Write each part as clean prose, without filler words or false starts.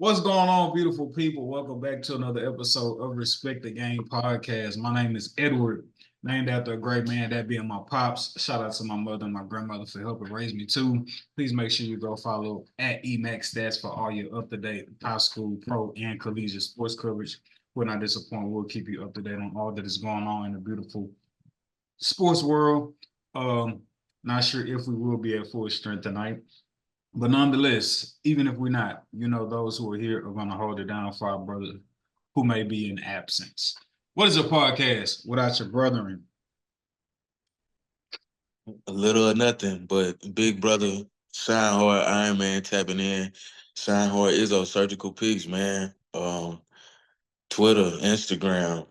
What's going on, beautiful people? Welcome back to another episode of Respect the Game podcast. My name is Edward, named after a great man, that being my pops. Shout out to my mother and my grandmother for helping raise me too. Please make sure you go follow at Emax Stats for all your up-to-date high school, pro, and collegiate sports coverage. We're not disappointed. We'll keep you up to date on all that is going on in the beautiful sports world. Not sure if we will be at full strength tonight. But nonetheless, even if we're not, those who are here are going to hold it down for our brother who may be in absence. What is a podcast without your brethren? A little or nothing, but big brother ShineHard Iron Man tapping in. ShineHard Izzo Surgical Pigs, man. Twitter, Instagram,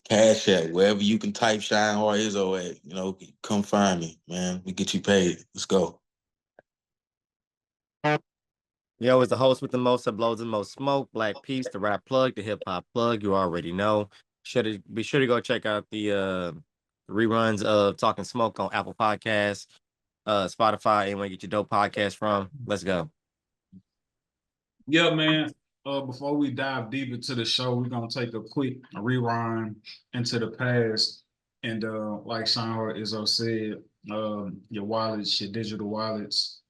Cash App, wherever you can type ShineHard Izzo at, come find me, man. We get you paid. Let's go. Yo, it's the host with the most that blows the most smoke, Black Peace, the rap plug, the hip hop plug. You already know. Be sure to go check out the reruns of Talking Smoke on Apple Podcasts, Spotify, anywhere you get your dope podcast from. Let's go. Yeah, man. Before we dive deep into the show, we're gonna take a quick rewind into the past. And like ShineHard Izzo said, your wallets, your digital wallets,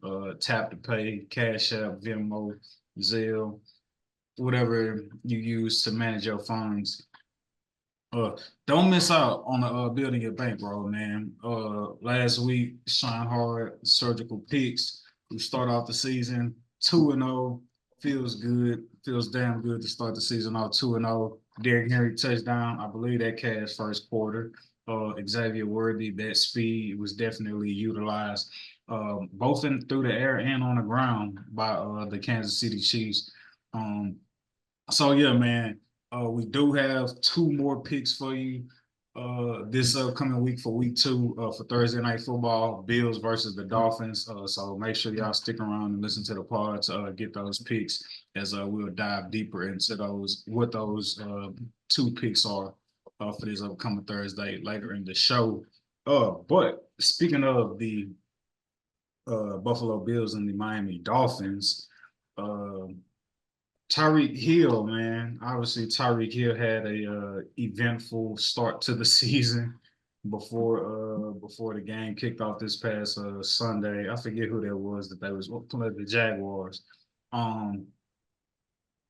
tap to pay, Cash App, Venmo, Zelle, whatever you use to manage your funds. Don't miss out on the building your bankroll, man. Last week, ShineHard Surgical Picks. We start off the season 2-0. Feels good. Feels damn good to start the season off 2-0. Derrick Henry touchdown. I believe that cash first quarter. Xavier Worthy, that speed was definitely utilized both through the air and on the ground by the Kansas City Chiefs. So yeah, man, we do have two more picks for you this upcoming week for week 2 for Thursday Night Football, Bills versus the Dolphins. So make sure y'all stick around and listen to the pod to get those picks as we'll dive deeper into what those 2 picks are for this upcoming Thursday later in the show. But speaking of the Buffalo Bills and the Miami Dolphins, Tyreek Hill, man. Obviously, Tyreek Hill had a eventful start to the season before the game kicked off this past Sunday. I forget who that was that they was playing the Jaguars.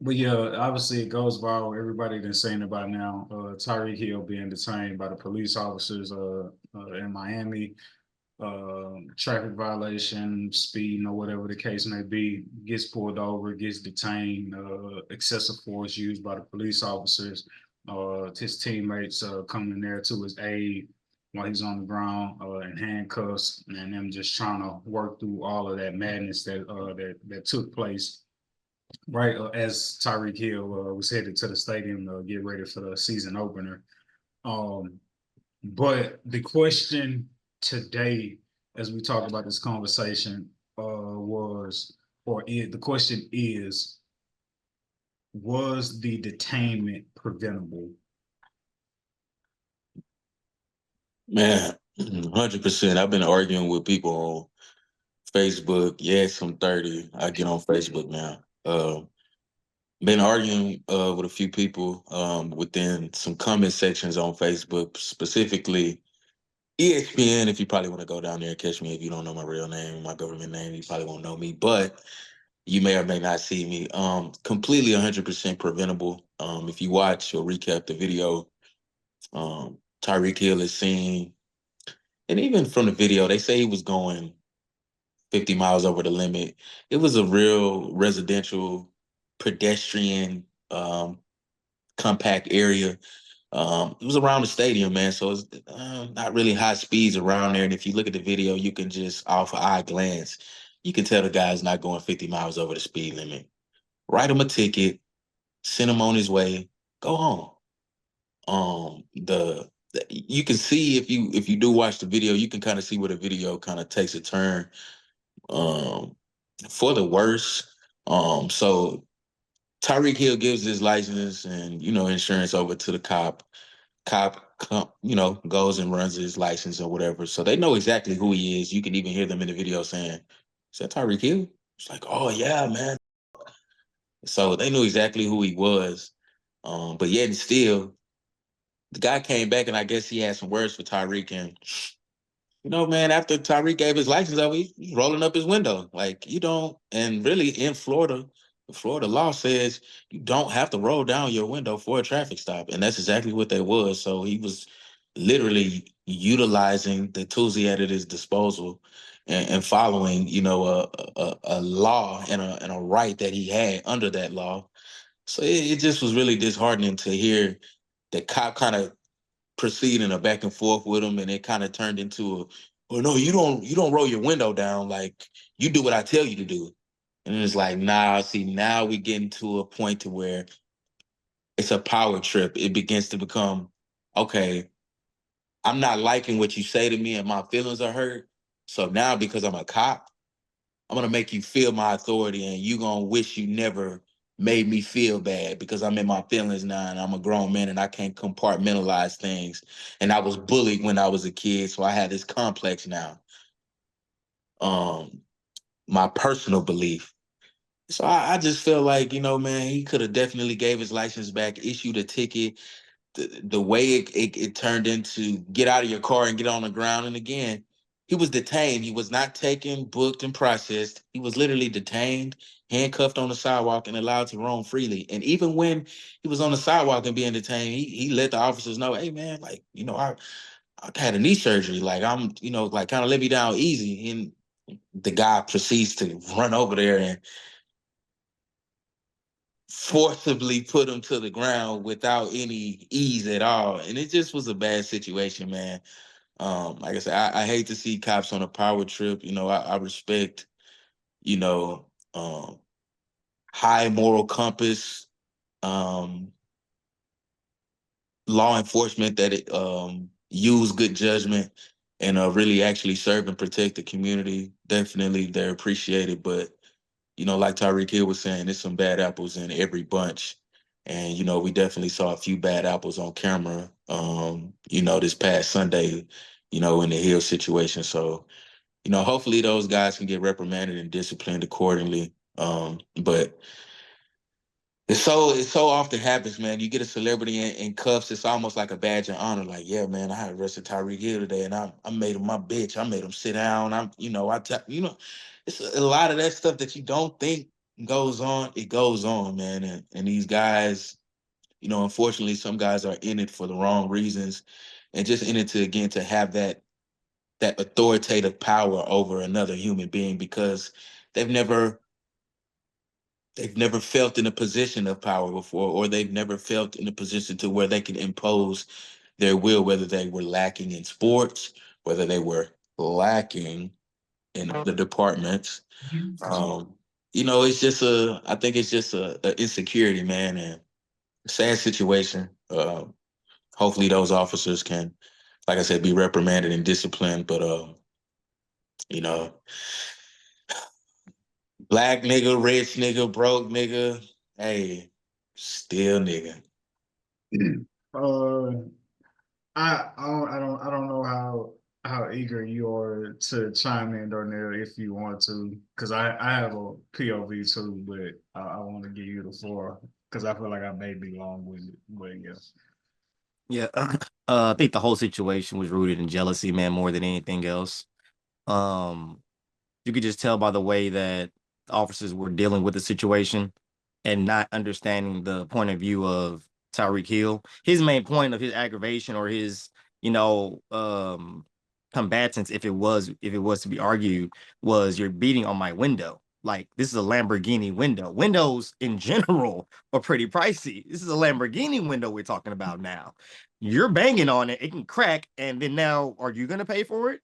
But yeah, obviously it goes viral. Everybody been saying about now. Tyreek Hill being detained by the police officers in Miami. Traffic violation, speeding, or whatever the case may be, gets pulled over, gets detained, excessive force used by the police officers, his teammates coming there to his aid while he's on the ground in handcuffs, and them just trying to work through all of that madness that took place right as Tyreek Hill was headed to the stadium to get ready for the season opener. But the question today, as we talk about this conversation, the question is, was the detainment preventable? Man, 100%. I've been arguing with people on Facebook. Yes, I'm 30. I get on Facebook now. Been arguing with a few people within some comment sections on Facebook, specifically ESPN. If you probably want to go down there and catch me, if you don't know my real name, my government name, you probably won't know me, but you may or may not see me. Completely 100% preventable. If you watch or recap the video, Tyreek Hill is seen, and even from the video, they say he was going 50 miles over the limit. It was a real residential, pedestrian, compact area. It was around the stadium, man, so it's not really high speeds around there. And if you look at the video, you can just, off an eye glance, you can tell the guy's not going 50 miles over the speed limit. Write him a ticket, send him on his way, go home. You can see, if you do watch the video, you can kind of see where the video kind of takes a turn for the worse. So Tyreek Hill gives his license and insurance over to the cop. Goes and runs his license or whatever. So they know exactly who he is. You can even hear them in the video saying, "Is that Tyreek Hill?" It's like, "Oh yeah, man." So they knew exactly who he was. But yet and still, the guy came back and I guess he had some words for Tyreek. And, man, after Tyreek gave his license over, he's rolling up his window. Like, you don't, and really in Florida, the Florida law says you don't have to roll down your window for a traffic stop. And that's exactly what that was. So he was literally utilizing the tools he had at his disposal and following, a law and a right that he had under that law. So it just was really disheartening to hear the cop kind of proceed in a back and forth with him, and it kind of turned into well, no, you don't roll your window down, like you do what I tell you to do. And it's like, nah, see, now we getting to a point to where it's a power trip. It begins to become, okay, I'm not liking what you say to me and my feelings are hurt. So now because I'm a cop, I'm gonna make you feel my authority, and you gonna wish you never made me feel bad because I'm in my feelings now and I'm a grown man and I can't compartmentalize things. And I was bullied when I was a kid, so I had this complex now. My personal belief. So I just feel like, man, he could have definitely gave his license back, issued a ticket, the way it turned into get out of your car and get on the ground. And again, he was detained. He was not taken, booked, and processed. He was literally detained, handcuffed on the sidewalk, and allowed to roam freely. And even when he was on the sidewalk and being detained, he let the officers know, hey man, like, I had a knee surgery. Like I'm, like kind of let me down easy. And the guy proceeds to run over there and forcibly put him to the ground without any ease at all. And it just was a bad situation, man. Like I said, I hate to see cops on a power trip. I respect, you know, um, high moral compass, um, law enforcement that it use good judgment and really actually serve and protect the community. Definitely they're appreciated, but like Tyreek Hill was saying, there's some bad apples in every bunch. And, we definitely saw a few bad apples on camera, this past Sunday, in the Hill situation. So, hopefully those guys can get reprimanded and disciplined accordingly. But it so often happens, man. You get a celebrity in cuffs, it's almost like a badge of honor. Like, yeah, man, I arrested Tyreek Hill today, and I made him my bitch. I made him sit down. It's a lot of that stuff that you don't think goes on. It goes on, man. And these guys, unfortunately, some guys are in it for the wrong reasons, and just in it to have that authoritative power over another human being because they've never felt in a position of power before, or they've never felt in a position to where they can impose their will, whether they were lacking in sports, whether they were lacking in other departments. It's just I think it's just a insecurity, man, and a sad situation. Hopefully those officers can, like I said, be reprimanded and disciplined, but, you know, black nigga, rich nigga, broke nigga, hey, still nigga. Uh, I don't know how eager you are to chime in, Darnell, if you want to, because I have a POV too, but I want to give you the floor because I feel like I may be long with it, but yeah. Yeah, I think the whole situation was rooted in jealousy, man, more than anything else. Um, you could just tell by the way that the officers were dealing with the situation and not understanding the point of view of Tyreek Hill. His main point of his aggravation or his, you know, combatants, if it was to be argued, was you're beating on my window. Like this is a Lamborghini window. Windows in general are pretty pricey. This is a Lamborghini window we're talking about now. You're banging on it, it can crack, and then now are you gonna pay for it?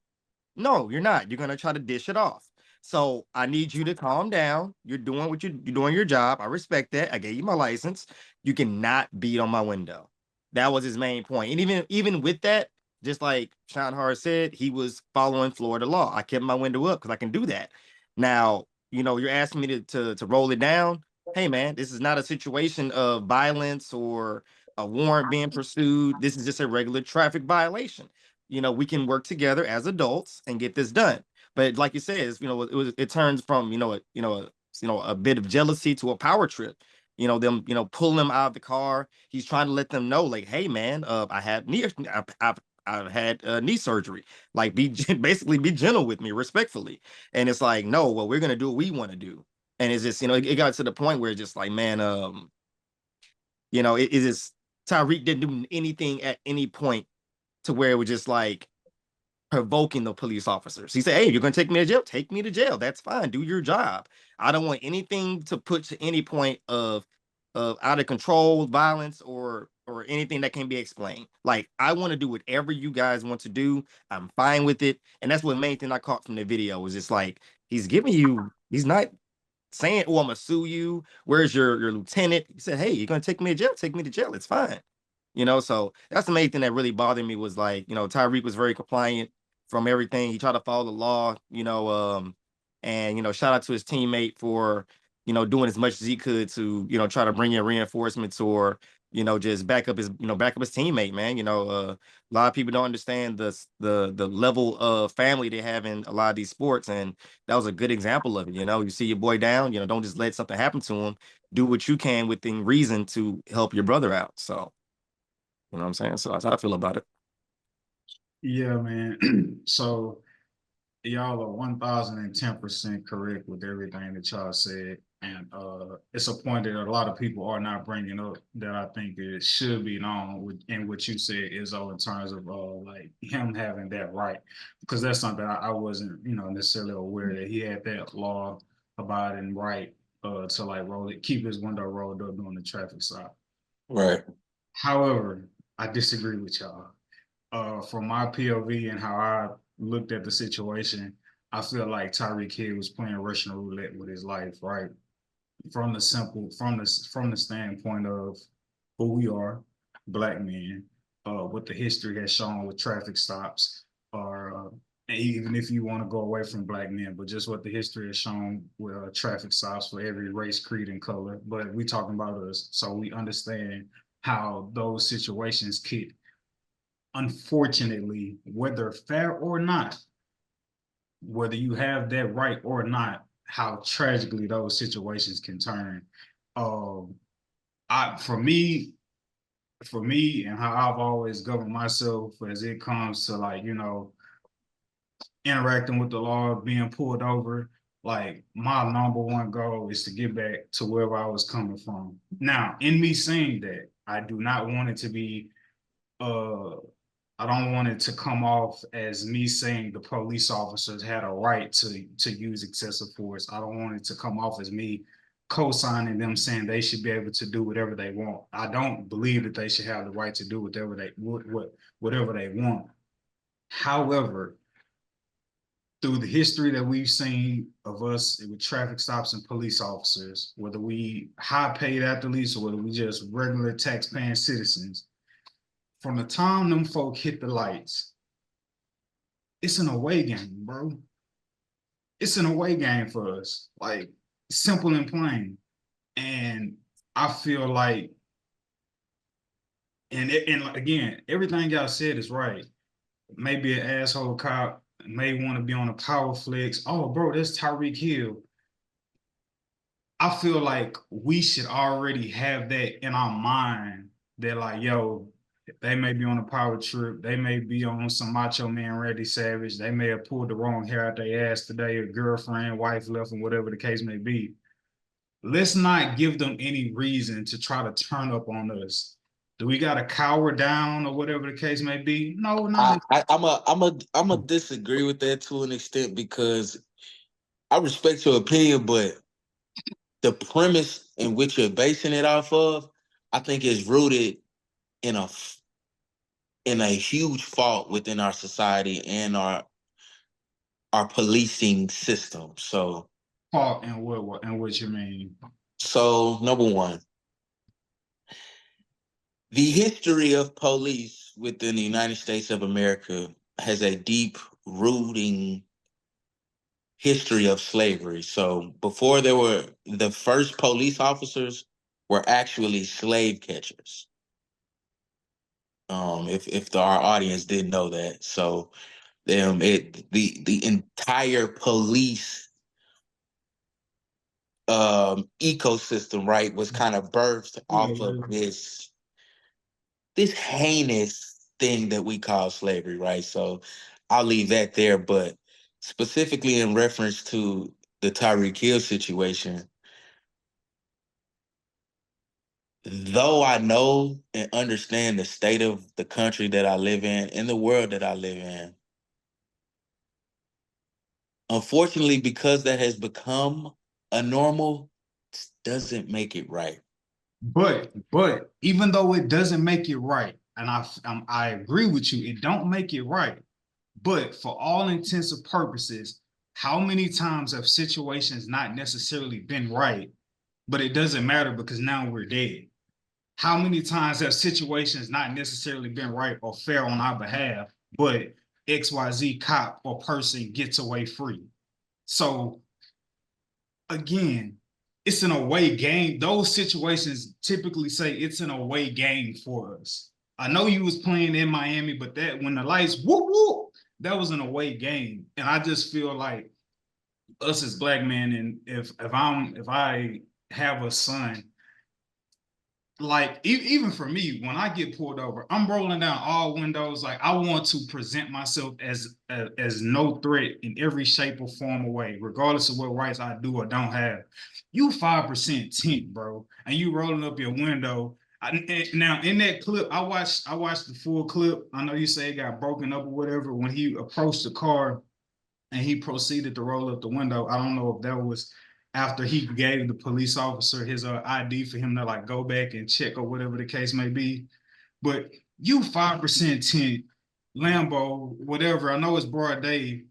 No, you're not. You're gonna try to dish it off. So I need you to calm down. You're doing you're doing your job. I respect that. I gave you my license. You cannot beat on my window. That was his main point. And even with that, just like ShineHard said, he was following Florida law. I kept my window up because I can do that. Now, you're asking me to roll it down. Hey man, this is not a situation of violence or a warrant being pursued. This is just a regular traffic violation. We can work together as adults and get this done. But like you said, it turns from a bit of jealousy to a power trip. Them, pulling them out of the car. He's trying to let them know, like, hey, man, I had I've had knee surgery. Like, basically be gentle with me, respectfully. And it's like, no, well, we're gonna do what we want to do. And it's just, it got to the point where it's just like, man, it is Tyreek didn't do anything at any point to where it was just like provoking the police officers. He said, hey, you're going to take me to jail? Take me to jail. That's fine. Do your job. I don't want anything to put to any point of out of control violence or anything that can be explained. Like, I want to do whatever you guys want to do. I'm fine with it. And that's what the main thing I caught from the video was just like, he's not saying, oh, I'm gonna sue you. Where's your lieutenant? He said, hey, you're gonna take me to jail? Take me to jail. It's fine. So that's the main thing that really bothered me was like, Tyreek was very compliant from everything. He tried to follow the law, and shout out to his teammate for, doing as much as he could to, try to bring in reinforcements or, just back up his teammate, man. A lot of people don't understand the level of family they have in a lot of these sports, and that was a good example of it. You see your boy down, don't just let something happen to him. Do what you can within reason to help your brother out. So, you know what I'm saying? So that's how I feel about it. Yeah, man. So y'all are 1010% correct with everything that y'all said. And it's a point that a lot of people are not bringing up that I think it should be known in what you said, Izzo, in terms of like him having that right. Because that's something I wasn't, necessarily aware that he had that law abiding right to like keep his window rolled up during the traffic stop. Right. However, I disagree with y'all. From my POV and how I looked at the situation, I feel like Tyreek Hill was playing Russian roulette with his life, right? From the standpoint of who we are, black men, what the history has shown with traffic stops, or even if you want to go away from black men, but just what the history has shown with traffic stops for every race, creed, and color. But we talking about us, so we understand how those situations could, unfortunately, whether fair or not, whether you have that right or not, how tragically those situations can turn. For me, and how I've always governed myself as it comes to like, interacting with the law, being pulled over, like my number one goal is to get back to wherever I was coming from. Now, in me saying that, I do not want it to be I don't want it to come off as me saying the police officers had a right to use excessive force. I don't want it to come off as me co-signing them saying they should be able to do whatever they want. I don't believe that they should have the right to do whatever they want. However, through the history that we've seen of us with traffic stops and police officers, whether we high paid athletes or whether we just regular tax-paying citizens, from the time them folk hit the lights, it's an away game, bro. It's an away game for us, like simple and plain. And I feel like, and again, everything y'all said is right. Maybe an asshole cop may want to be on a power flex. Oh, bro, that's Tyreek Hill. I feel like we should already have that in our mind that like, yo, they may be on a power trip. They may be on some Macho Man Randy Savage. They may have pulled the wrong hair out their ass today, or girlfriend, wife left them, whatever the case may be. Let's not give them any reason to try to turn up on us. Do we got to cower down or whatever the case may be? No, not. I'm a disagree with that to an extent because I respect your opinion, but the premise in which you're basing it off of, I think is rooted in a huge fault within our society and our policing system. So Fault and what you mean? So number one, the history of police within the United States of America has a deep rooting history of slavery. So before there were the first police officers were actually slave catchers. If our audience didn't know that, so the entire police ecosystem, right, was kind of birthed off of this heinous thing that we call slavery, right? So I'll leave that there. But specifically in reference to the Tyreek Hill situation, though I know and understand the state of the country that I live in and the world that I live in, unfortunately, because that has become a normal, doesn't make it right. But even though it doesn't make it right, and I agree with you, it don't make it right. But for all intents and purposes, how many times have situations not necessarily been right, but it doesn't matter because now we're dead? How many times have situations not necessarily been right or fair on our behalf, but XYZ cop or person gets away free? So again, it's an away game. Those situations typically say it's an away game for us. I know you was playing in Miami, but that when the lights whoop whoop, that was an away game. And I just feel like us as black men, and if I have a son, like even for me, when I get pulled over, I'm rolling down all windows. Like I want to present myself as no threat in every shape or form or way, regardless of what rights I do or don't have. You 5% tint, bro, and you rolling up your window. Now in that clip, I watched the full clip. I know you say it got broken up or whatever. When he approached the car and he proceeded to roll up the window, I don't know if that was after he gave the police officer his ID for him to like go back and check or whatever the case may be. But you 5% tint, Lambo, whatever. I know it's broad day.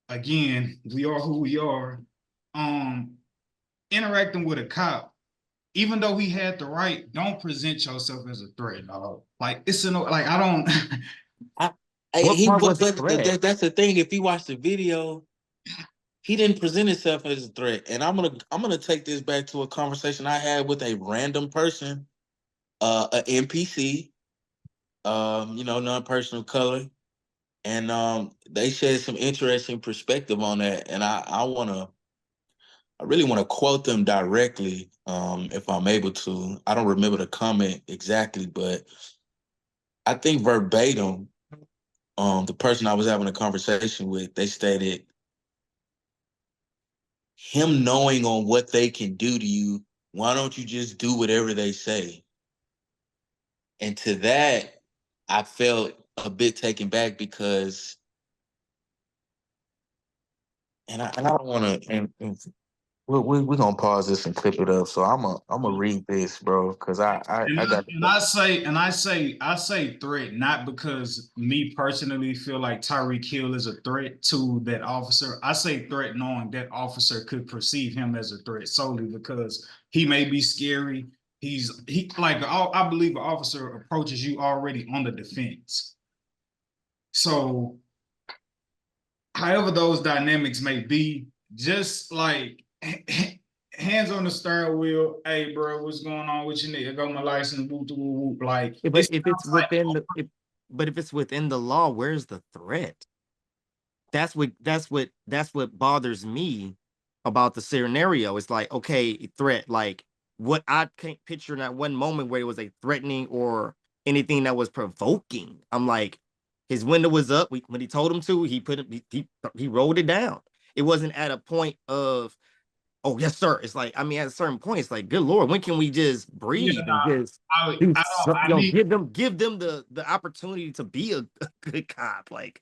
Again, we are who we are. Interacting with a cop, even though he had the right, don't present yourself as a threat, dog. Like it's like I don't. What part was the threat? That's the thing. If you watch the video, he didn't present himself as a threat. And I'm gonna take this back to a conversation I had with a random person, an NPC, non-personal color, and they shared some interesting perspective on that. And I really want to quote them directly, if I'm able to. I don't remember the comment exactly, but I think verbatim, the person I was having a conversation with, they stated, him knowing on what they can do to you, why don't you just do whatever they say? And to that, I felt a bit taken back because, and I don't want to, and we're gonna pause this and clip it up. So I'm gonna read this, bro, because I say threat not because me personally feel like Tyreek Hill is a threat to that officer. I say threat knowing that officer could perceive him as a threat solely because he may be scary. He like I believe an officer approaches you already on the defense. So however those dynamics may be, just like hands on the steering wheel. Hey, bro, what's going on with you? Nigga, got my license. Whoop, whoop, whoop. Like, But if it's within but if it's within the law, where's the threat? That's what bothers me about the scenario. It's like, okay, threat. Like what I can't picture in that one moment where it was a threatening or anything that was provoking. I'm like, his window was up. When he told him to, he rolled it down. It wasn't at a point of, oh yes, sir. It's like, I mean, at a certain point, it's like, good Lord, when can we just breathe and just do something? Give them the opportunity to be a good cop. Like,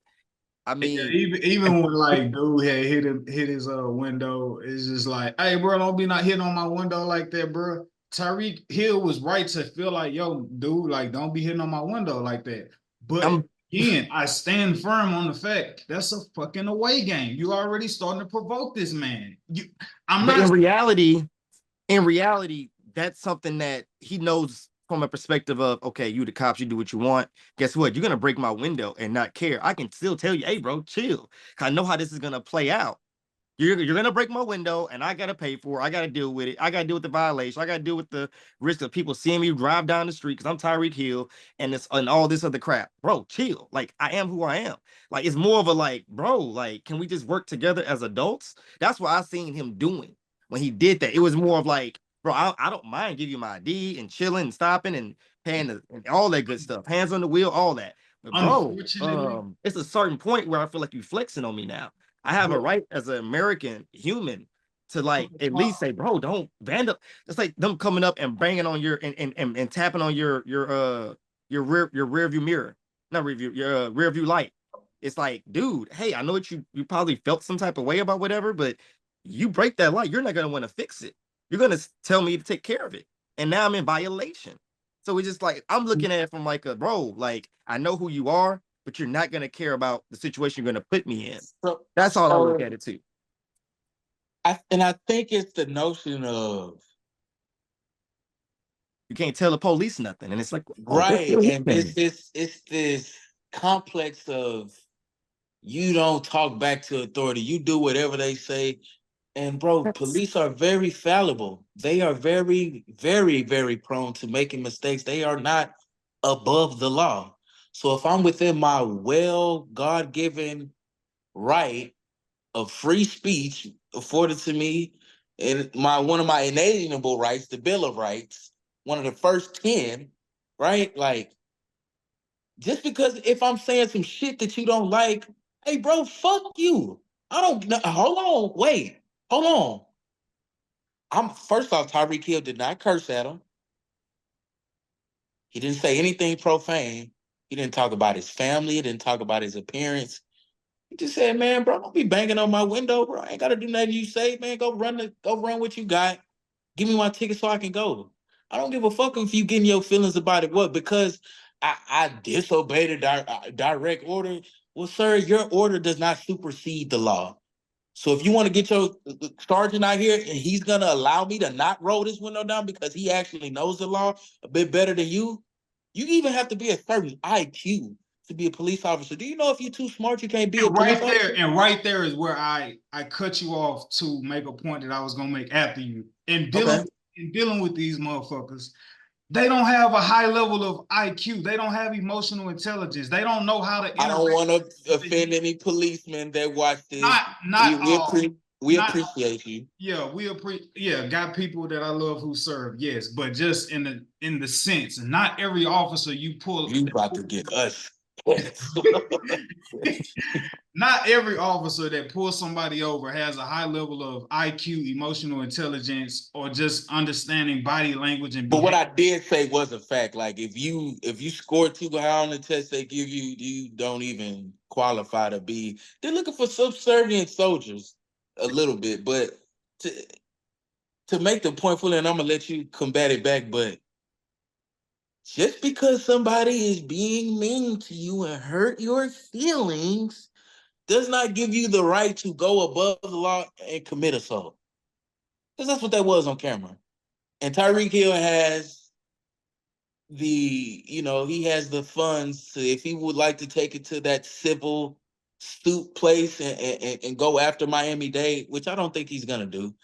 I mean, even when like dude had hit his window, it's just like, hey, bro, don't be not hitting on my window like that, bro. Tyreek Hill was right to feel like, yo, dude, like, don't be hitting on my window like that. But again, I stand firm on the fact that's a fucking away game. You already starting to provoke this man. In reality, that's something that he knows from a perspective of, okay, you the cops, you do what you want. Guess what? You're gonna break my window and not care. I can still tell you, hey, bro, chill. I know how this is gonna play out. You're gonna break my window, and I gotta pay for it. I gotta deal with it. I gotta deal with the violation. I gotta deal with the risk of people seeing me drive down the street because I'm Tyreek Hill and all this other crap. Bro, chill. Like I am who I am. Like it's more of a like, bro, like, can we just work together as adults? That's what I seen him doing. when he did that. It was more of like, bro, I don't mind give you my ID and chilling and stopping and paying and all that good stuff. Hands on the wheel, all that. But bro, it's a certain point where I feel like you flexing on me now. I have a right as an American human to like at least say, bro, don't vandal. It's like them coming up and banging on your and tapping on your rear view mirror, not review your rear view light. It's like, dude, hey, I know what you probably felt some type of way about whatever, but you break that light, you're not gonna want to fix it. You're gonna tell me to take care of it, and now I'm in violation. So it's just like I'm looking at it from like a bro, like I know who you are, but you're not gonna care about the situation you're gonna put me in. So, that's all I look at it too. I think it's the notion of you can't tell the police nothing, and it's like right, and it's this complex of you don't talk back to authority, you do whatever they say, and bro, police are very fallible. They are very, very, very prone to making mistakes. They are not above the law. So if I'm within my God-given right of free speech afforded to me and one of my inalienable rights, the Bill of Rights, one of the first 10, right? Like, just because if I'm saying some shit that you don't like, hey, bro, fuck you. I don't know. Hold on, wait, hold on. First off, Tyreek Hill did not curse at him. He didn't say anything profane. He didn't talk about his family. He didn't talk about his appearance. He just said, man, bro, don't be banging on my window, bro. I ain't got to do nothing you say, man. Go run what you got. Give me my ticket so I can go. I don't give a fuck if you getting your feelings about it. What? Because I disobeyed a direct order. Well, sir, your order does not supersede the law. So if you want to get your sergeant out here and he's going to allow me to not roll this window down because he actually knows the law a bit better than you even have to be a certain IQ to be a police officer. Do you know if you're too smart, you can't be a police officer? And right there is where I cut you off to make a point that I was going to make after you. In dealing with these motherfuckers, they don't have a high level of IQ. They don't have emotional intelligence. They don't know how to interact. I don't want to offend any policemen that watch this. We appreciate you. Yeah, got people that I love who serve, yes. But just in the sense, not every officer you pull. You about to get us. Not every officer that pulls somebody over has a high level of IQ, emotional intelligence, or just understanding body language and behavior. But what I did say was a fact. Like if you score too high on the test they give you, you don't even qualify to be. They're looking for subservient soldiers a little bit, but to make the point fully, and I'm gonna let you combat it back, but just because somebody is being mean to you and hurt your feelings does not give you the right to go above the law and commit assault. Because that's what that was on camera. And Tyreek Hill has he has the funds to, if he would like to take it to that civil stoop place and go after Miami-Dade, which I don't think he's going to do.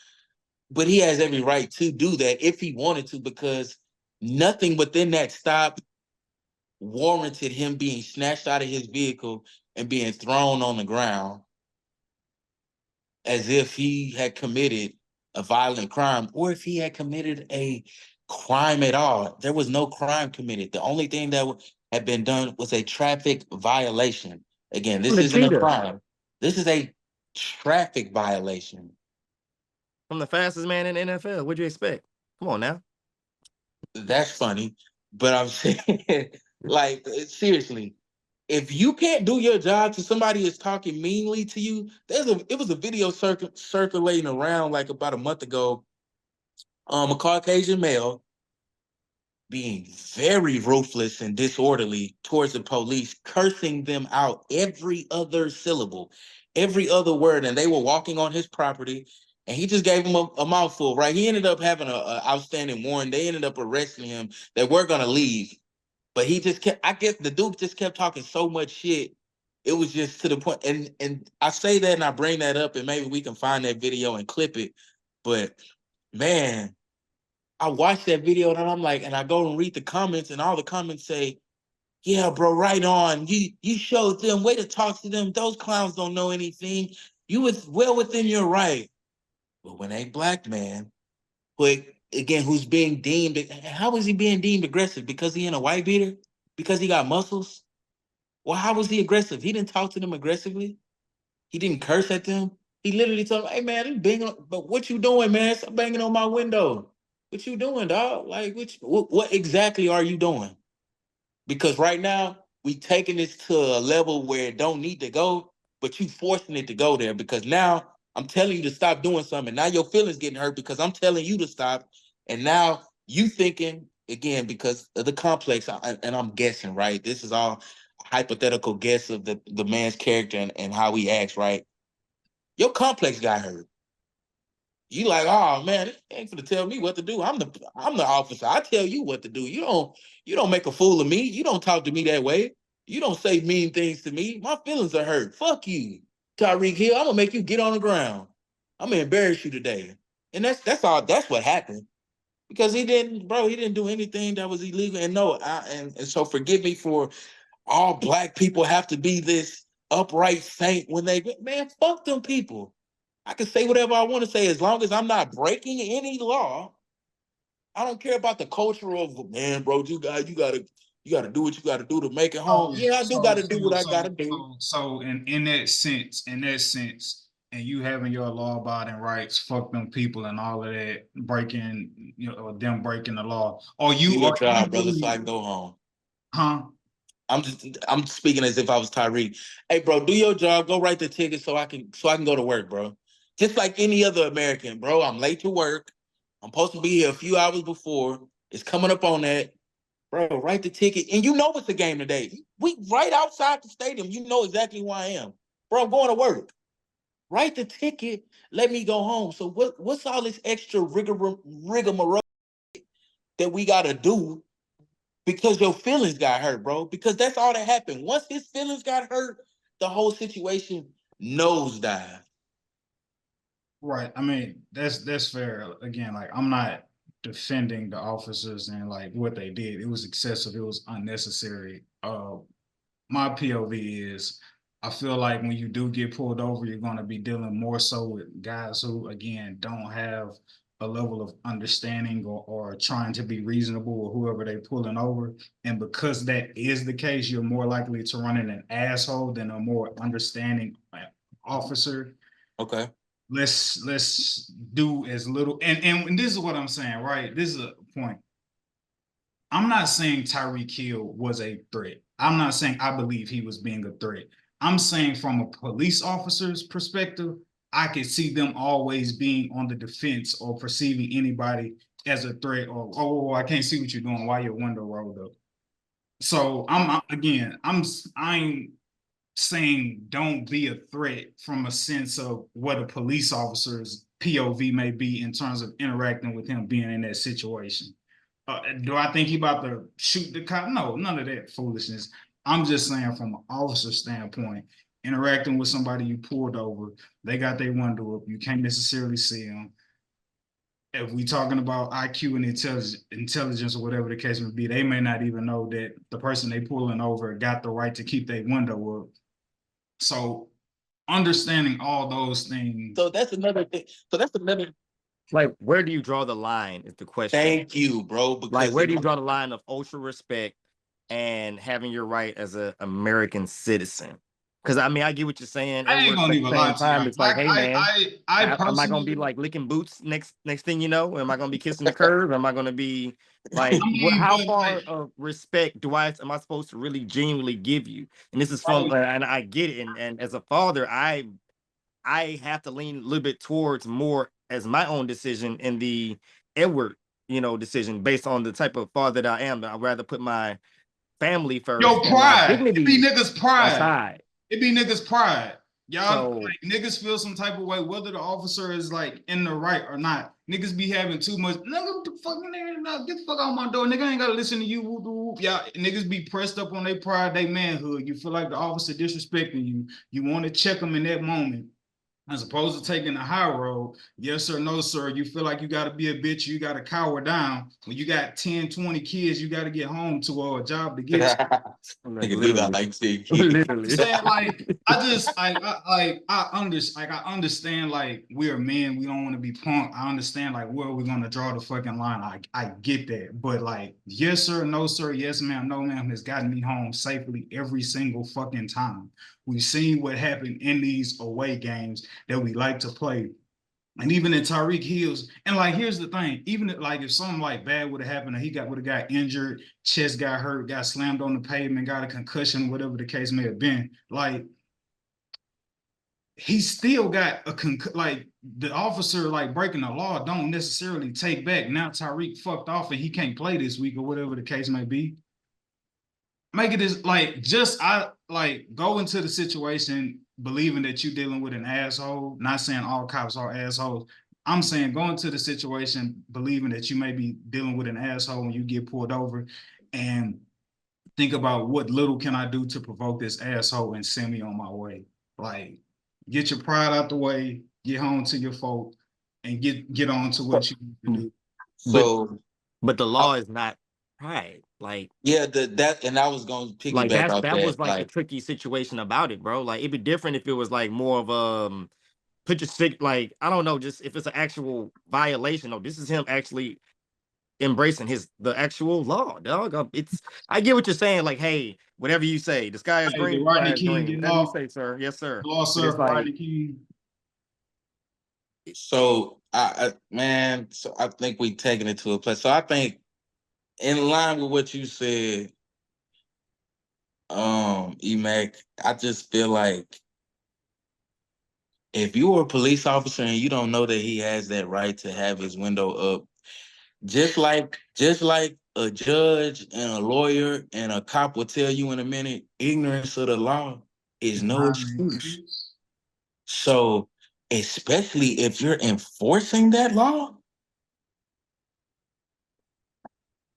But he has every right to do that if he wanted to, because nothing within that stop warranted him being snatched out of his vehicle and being thrown on the ground as if he had committed a violent crime or if he had committed a crime at all. There was no crime committed. The only thing that had been done was a traffic violation. Again, this isn't a crime. This is a traffic violation. From the fastest man in the NFL. What'd you expect? Come on now. That's funny. But I'm saying, like, seriously, if you can't do your job to somebody is talking meanly to you, it was a video circulating around like about a month ago. A Caucasian male being very ruthless and disorderly towards the police, cursing them out every other syllable, every other word, and they were walking on his property, and he just gave him a mouthful, right? He ended up having an outstanding warrant. They ended up arresting him. They were going to leave. But he just kept, I guess the dude just kept talking so much shit. It was just to the point. And I say that and I bring that up and maybe we can find that video and clip it. But man, I watched that video and I'm like, and I go and read the comments and all the comments say, yeah, bro, right on. You showed them, way to talk to them. Those clowns don't know anything. You was well within your right. But when a black man, who's being deemed, how is he being deemed aggressive? Because he in a white beater? Because he got muscles? Well, how was he aggressive? He didn't talk to them aggressively. He didn't curse at them. He literally told them, "Hey man, you banging, but what you doing, man? Stop banging on my window. What you doing, dog? Like, what exactly are you doing?" Because right now we taking this to a level where it don't need to go, but you forcing it to go there because now I'm telling you to stop doing something. Now your feelings getting hurt because I'm telling you to stop, and now you thinking again because of the complex. And I'm guessing, right? This is all hypothetical guess of the man's character and how he acts, right? Your complex got hurt. You like, oh man, this ain't gonna tell me what to do. I'm the officer. I tell you what to do. You don't make a fool of me. You don't talk to me that way. You don't say mean things to me. My feelings are hurt. Fuck you, Tyreek Hill. I'm gonna make you get on the ground. I'm gonna embarrass you today. And that's all. That's what happened because he didn't do anything that was illegal. And no, and so forgive me for all black people have to be this upright saint when man, fuck them people. I can say whatever I want to say as long as I'm not breaking any law. I don't care about the culture of man, bro. You gotta do what you gotta do to make it home. Yeah, I do gotta do what I gotta do. So in that sense, and you having your law-abiding rights, fuck them people and all of that, breaking, them breaking the law. Or Do you your are job, brother, so I can go home. huh? I'm speaking as if I was Tyreek. Hey, bro, do your job. Go write the ticket so I can go to work, bro. Just like any other American, bro. I'm late to work. I'm supposed to be here a few hours before. It's coming up on that. Bro, write the ticket. And you know it's a game today. We right outside the stadium. You know exactly who I am. Bro, I'm going to work. Write the ticket. Let me go home. So what's all this extra rigmarole that we got to do because your feelings got hurt, bro? Because that's all that happened. Once his feelings got hurt, the whole situation nosedive. Right. I mean, that's fair. Again, like I'm not defending the officers and like what they did. It was excessive. It was unnecessary. My POV is I feel like when you do get pulled over, you're going to be dealing more so with guys who, again, don't have a level of understanding or trying to be reasonable with whoever they pulling over. And because that is the case, you're more likely to run in an asshole than a more understanding officer. Okay. Let's do as little. And this is what I'm saying, right? This is a point. I'm not saying Tyreek Hill was a threat. I'm not saying I believe he was being a threat. I'm saying from a police officer's perspective, I could see them always being on the defense or perceiving anybody as a threat or, oh, I can't see what you're doing. Why your window rolled up? So I'm saying don't be a threat from a sense of what a police officer's POV may be in terms of interacting with him being in that situation. Do I think he about to shoot the cop? No, none of that foolishness. I'm just saying from an officer standpoint, interacting with somebody you pulled over, they got their window up, you can't necessarily see them. If we talking about IQ and intelligence or whatever the case may be, they may not even know that the person they pulling over got the right to keep their window up. So understanding all those things. So that's another thing. Like, where do you draw the line is the question. Thank you, bro. Because like, where do you draw the line of ultra respect and having your right as an American citizen? Because I mean, I get what you're saying. I ain't gonna even lie to you. It's like, hey man, am I gonna be like licking boots next thing you know? Am I gonna be kissing the curb? Am I gonna be like, how far of respect am I supposed to really genuinely give you? And this is from, and I get it. And as a father, I have to lean a little bit towards more as my own decision in the Edward, decision based on the type of father that I am. I'd rather put my family first. Yo, pride. It be niggas' pride. Aside. It be niggas' pride. Y'all like niggas feel some type of way, whether the officer is like in the right or not. Niggas be having too much. Nigga, the fuck, nigga, get the fuck out my door. Nigga ain't gotta listen to you. Whoop, whoop. Y'all niggas be pressed up on their pride, their manhood. You feel like the officer disrespecting you. You want to check them in that moment. as opposed to taking the high road. Yes or no, sir. You feel like you got to be a bitch. You got to cower down. When you got 10, 20 kids, you got to get home to a job to get to. Nigga do got like 10 kids. Literally. Saying like I understand like we're men, we don't want to be punked. I understand like where we're gonna draw the fucking line. I get that, but like yes sir, no sir, yes ma'am, no ma'am has gotten me home safely every single fucking time. We've seen what happened in these away games that we like to play. And even in Tyreek Hill's, and like here's the thing, even if something like bad would have happened, and he would have got injured, chest got hurt, got slammed on the pavement, got a concussion, whatever the case may have been, like he still got like the officer like breaking the law don't necessarily take back now Tyreek fucked off and he can't play this week or whatever the case may be. Make it as like just I like go into the situation believing that you're dealing with an asshole. Not saying all cops are assholes. I'm saying go into the situation believing that you may be dealing with an asshole when you get pulled over, and think about what little can I do to provoke this asshole and send me on my way. Like, get your pride out the way, get home to your folk, and get on to what you need to do. So, but the law is not pride. Like, yeah, that and I was gonna piggyback like off that was like the like tricky situation about it, bro. Like it'd be different if it was like more of put your sick, like I don't know, just if it's an actual violation. No, this is him actually embracing the actual law, dog. It's I get what you're saying. Like, hey, whatever you say, the sky is Hey, green. did The sky Rodney is King green. get Whatever you off? say, sir. Yes, sir. Law, But sir, it's like, Rodney King. so man, so I think we taking it to a place. So I think in line with what you said, Emac, I just feel like if you were a police officer and you don't know that he has that right to have his window up, just like a judge and a lawyer and a cop will tell you in a minute, ignorance of the law is no excuse. So, especially if you're enforcing that law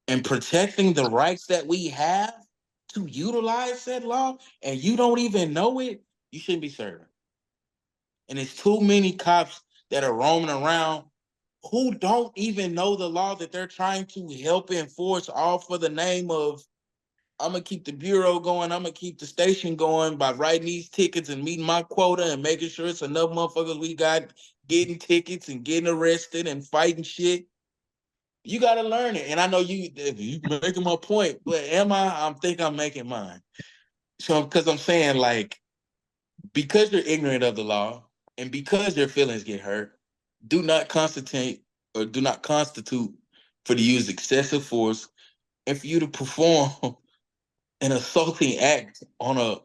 and protecting the rights that we have to utilize that law, and you don't even know it, you shouldn't be serving. And it's too many cops that are roaming around who don't even know the law that they're trying to help enforce, all for the name of, I'm gonna keep the bureau going, I'm gonna keep the station going by writing these tickets and meeting my quota and making sure it's enough motherfuckers we got getting tickets and getting arrested and fighting shit. You gotta learn it. And I know you making my point, but I think I'm making mine. So because I'm saying, like, because you're ignorant of the law and because your feelings get hurt, do not constitute for the use excessive force and for you to perform an assaulting act on a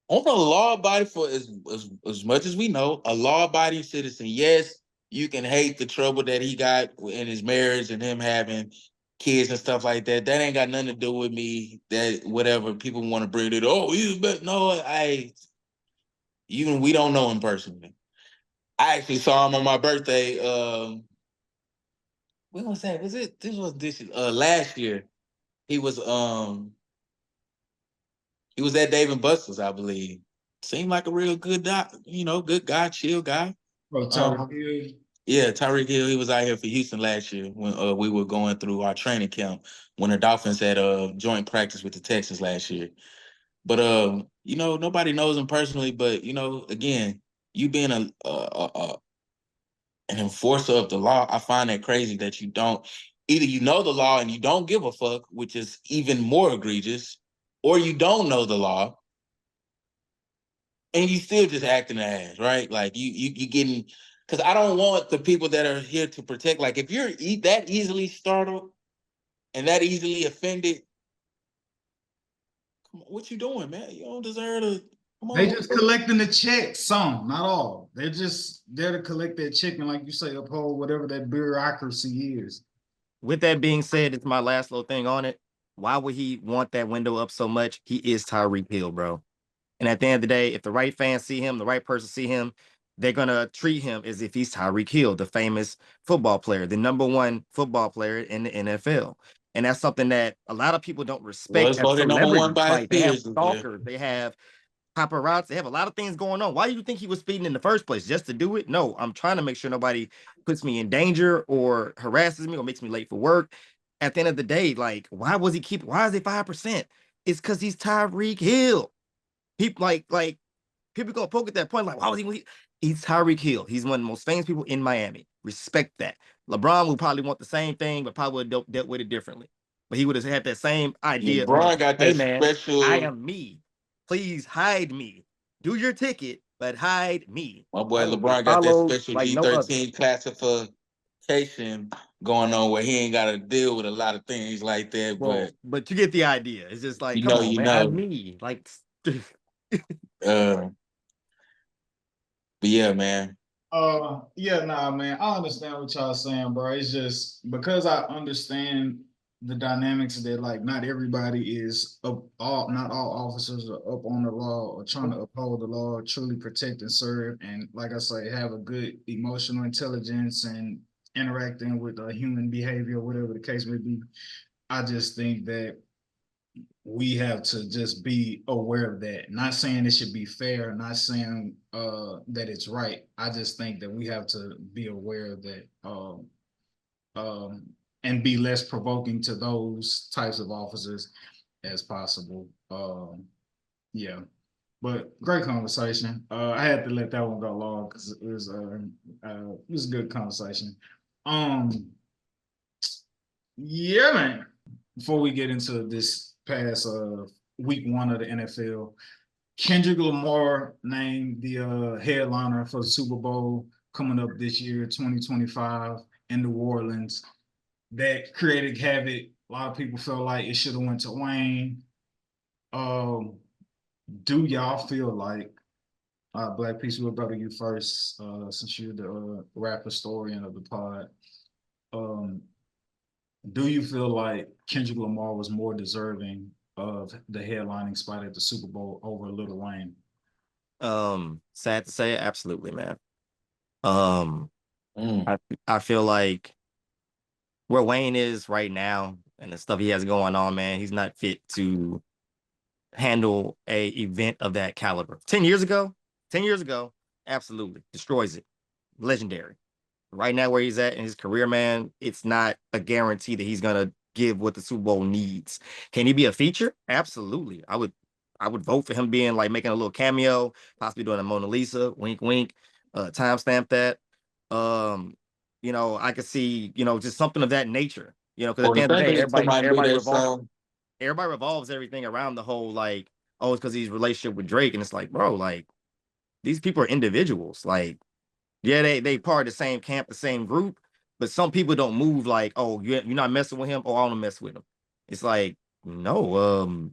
law-abiding, for as much as we know, a law-abiding citizen. Yes, you can hate the trouble that he got in his marriage and him having kids and stuff like that. That ain't got nothing to do with me. That whatever people want to bring it, oh, you but no, even we don't know him personally. I actually saw him on my birthday. When was that? Was it this last year? He was at Dave and Buster's, I believe. Seemed like a real good good guy, chill guy. Bro, Tyreek Hill. Yeah, Tyreek Hill. He was out here for Houston last year when we were going through our training camp when the Dolphins had joint practice with the Texans last year. But nobody knows him personally. But again, you being an enforcer of the law, I find that crazy that you don't either you know the law and you don't give a fuck, which is even more egregious, or you don't know the law and you still just acting ass, right? Like you getting, because I don't want the people that are here to protect. Like if you're that easily startled and that easily offended, come on, what you doing, man? You don't deserve to. Come on. They just collecting the check, some, not all. They're just there to collect that check and, like you say, uphold whatever that bureaucracy is. with that being said, it's my last little thing on it. Why would he want that window up so much? He is Tyreek Hill, bro. And at the end of the day, if the right fans see him, the right person see him, they're gonna treat him as if he's Tyreek Hill, the famous football player, the #1 football player in the NFL. And that's something that a lot of people don't Well, respect it's as voted number one celebrities. by his Like they have peers this year. stalkers, they have paparazzi. They have a lot of things going on. Why do you think he was speeding in the first place? Just to do it? No, I'm trying to make sure nobody puts me in danger or harasses me or makes me late for work. At the end of the day, like, why is it 5%? It's because he's Tyreek Hill. People like people gonna poke at that point, like, why was he? He's Tyreek Hill. He's one of the most famous people in Miami. Respect that. LeBron would probably want the same thing, but probably would have dealt with it differently. But he would have had that same idea LeBron of, got hey that man, I special. am me. Please hide me. Do your ticket, but hide me. My boy I will get LeBron got that followed special like no other. G13 classification going on where he ain't got to deal with a lot of things like that. Well, But but you get the idea. It's just like, you come know, on, you man, I'm know. me. Like, Uh, but yeah, man. Yeah, nah, man. I understand what y'all saying, bro. It's just because I understand the dynamics that like not everybody is not all officers are up on the law or trying to uphold the law, truly protect and serve, and like I say, have a good emotional intelligence and interacting with human behavior, whatever the case may be. I just think that we have to just be aware of that. Not saying it should be fair, not saying that it's right. I just think that we have to be aware of that um, and be less provoking to those types of officers as possible. Yeah, but great conversation. I had to let that one go long because it was a good conversation. Um, yeah, man. Before we get into this past week one of the NFL, Kendrick Lamar named the headliner for the Super Bowl coming up this year, 2025, in New Orleans. That created havoc. A lot of people felt like it should have went to Wayne. Um, do y'all feel like Black Peace, we'll go to you first, since you're the rap historian of the pod. Um, do you feel like Kendrick Lamar was more deserving of the headlining spot at the Super Bowl over Lil Wayne? sad to say, absolutely, man. Um, Mm. I feel like where Wayne is right now and the stuff he has going on, man, he's not fit to handle a event of that caliber. 10 years ago, absolutely destroys it. Legendary. Right now, where he's at in his career, man, it's not a guarantee that he's gonna give what the Super Bowl needs. Can he be a feature? Absolutely. I would vote for him being like making a little cameo, possibly doing a Mona Lisa, wink, wink, timestamp that. Um, I could see, just something of that nature. Because at Well, the the end of the thing day, is, somebody knew that song. everybody revolves everything around the whole like, oh, it's because he's relationship with Drake, and it's like, bro, like these people are individuals. Like, yeah, they part of the same camp, the same group, but some people don't move like, oh, you're not messing with him, oh, I want to mess with him. It's like, no,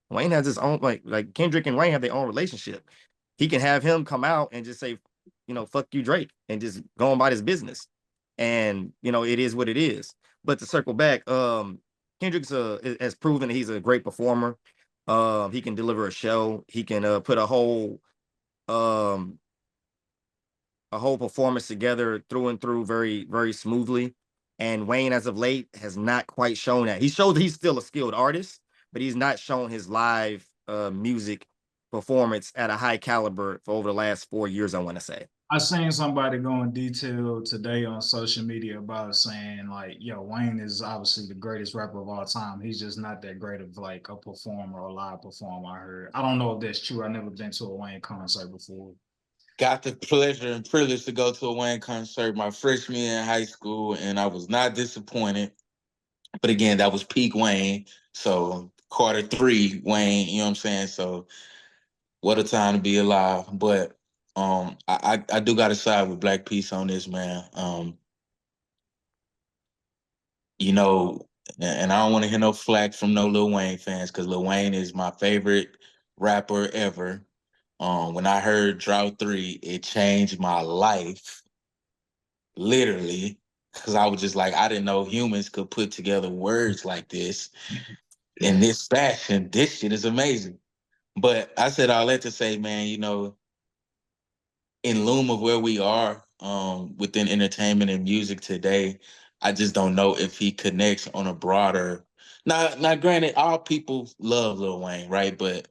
Wayne has his own like Kendrick and Wayne have their own relationship. He can have him come out and just say, fuck you, Drake, and just go on about his business. And it is what it is. But to circle back, Kendrick's has proven that he's a great performer. He can deliver a show. He can put um a whole performance together through and through very, very smoothly. And Wayne, as of late, has not quite shown that. He shows that he's still a skilled artist, but he's not shown his live music performance at a high caliber for over the last 4 years, I want to say. I seen somebody go in detail today on social media about saying like, yo, Wayne is obviously the greatest rapper of all time. He's just not that great of like a performer or a live performer. I heard. I don't know if that's true. I never been to a Wayne concert before. Got the pleasure and privilege to go to a Wayne concert my freshman year in high school, and I was not disappointed. But again, that was peak Wayne. So quarter three Wayne, you know what I'm saying? So what a time to be alive. But I do gotta side with Black Peace on this, man. You know, and I don't want to hear no flack from no Lil Wayne fans, because Lil Wayne is my favorite rapper ever. When I heard Drought 3, it changed my life, literally, because I was just like, I didn't know humans could put together words like this in this fashion. This shit is amazing. But I said all that to say, man, in loom of where we are within entertainment and music today, I just don't know if he connects on a broader. Now, granted, all people love Lil Wayne, right? But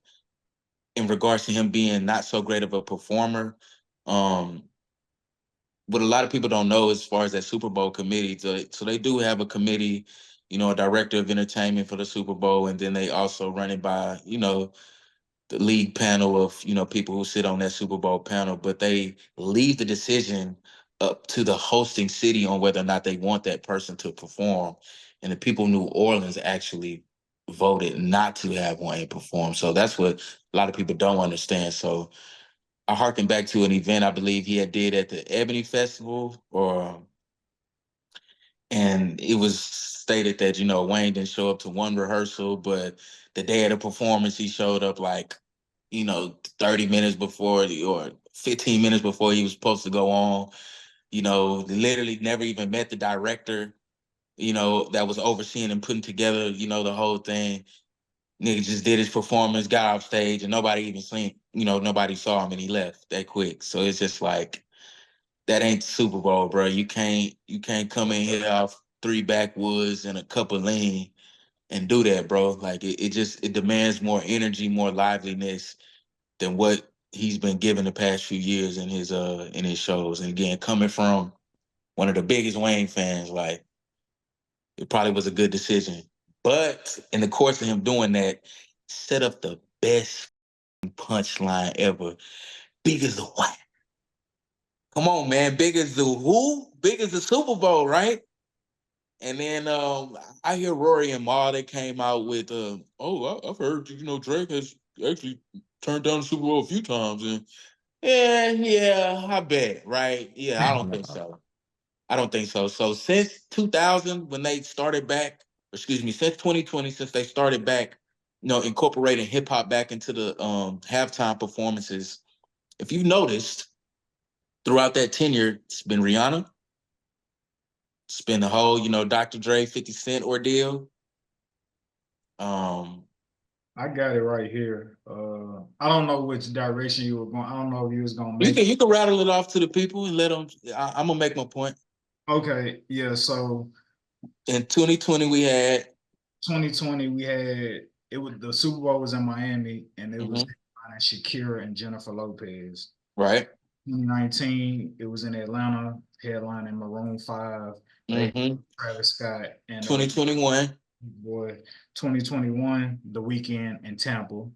in regards to him being not so great of a performer. What a lot of people don't know as far as that Super Bowl committee, so they do have a committee, a director of entertainment for the Super Bowl, and then they also run it by, the league panel of, people who sit on that Super Bowl panel, but they leave the decision up to the hosting city on whether or not they want that person to perform. And the people in New Orleans actually voted not to have Wayne perform. So that's what a lot of people don't understand. So I harken back to an event I believe he had did at the Ebony Festival, and it was stated that, Wayne didn't show up to one rehearsal, but the day of the performance, he showed up like, 30 minutes before or 15 minutes before he was supposed to go on. Literally never even met the director, that was overseeing and putting together, the whole thing. Nigga just did his performance, got off stage, and nobody even seen, nobody saw him, and he left that quick. So it's just like, that ain't the Super Bowl, bro. You can't come in here off 3 backwoods and a cup of lean and do that, bro. Like it demands more energy, more liveliness than what he's been given the past few years in his shows. And again, coming from one of the biggest Wayne fans, like, it probably was a good decision. But in the course of him doing that, set up the best punchline ever. Big as the what? Come on, man. Big as the who? Big as the Super Bowl, right? And then I hear Rory and Ma, they came out with, I've heard, Drake has actually turned down the Super Bowl a few times. And yeah, I bet, right? Yeah, I don't think so. I don't think so. So since 2000, when they started back, since 2020, since they started back, incorporating hip hop back into the halftime performances, if you've noticed, throughout that tenure, it's been Rihanna. It's been the whole, Dr. Dre, 50 Cent ordeal. I got it right here. I don't know which direction you were going. I don't know if you was gonna make. You can rattle it off to the people and let them. I'm gonna make my point. Okay, yeah. So in 2020 we had 2020 we had it was the Super Bowl was in Miami and it was Shakira and Jennifer Lopez. Right. 2019 it was in Atlanta, headlining Maroon 5, Travis Scott, and 2021. Boy, 2021 The Weeknd in Tampa.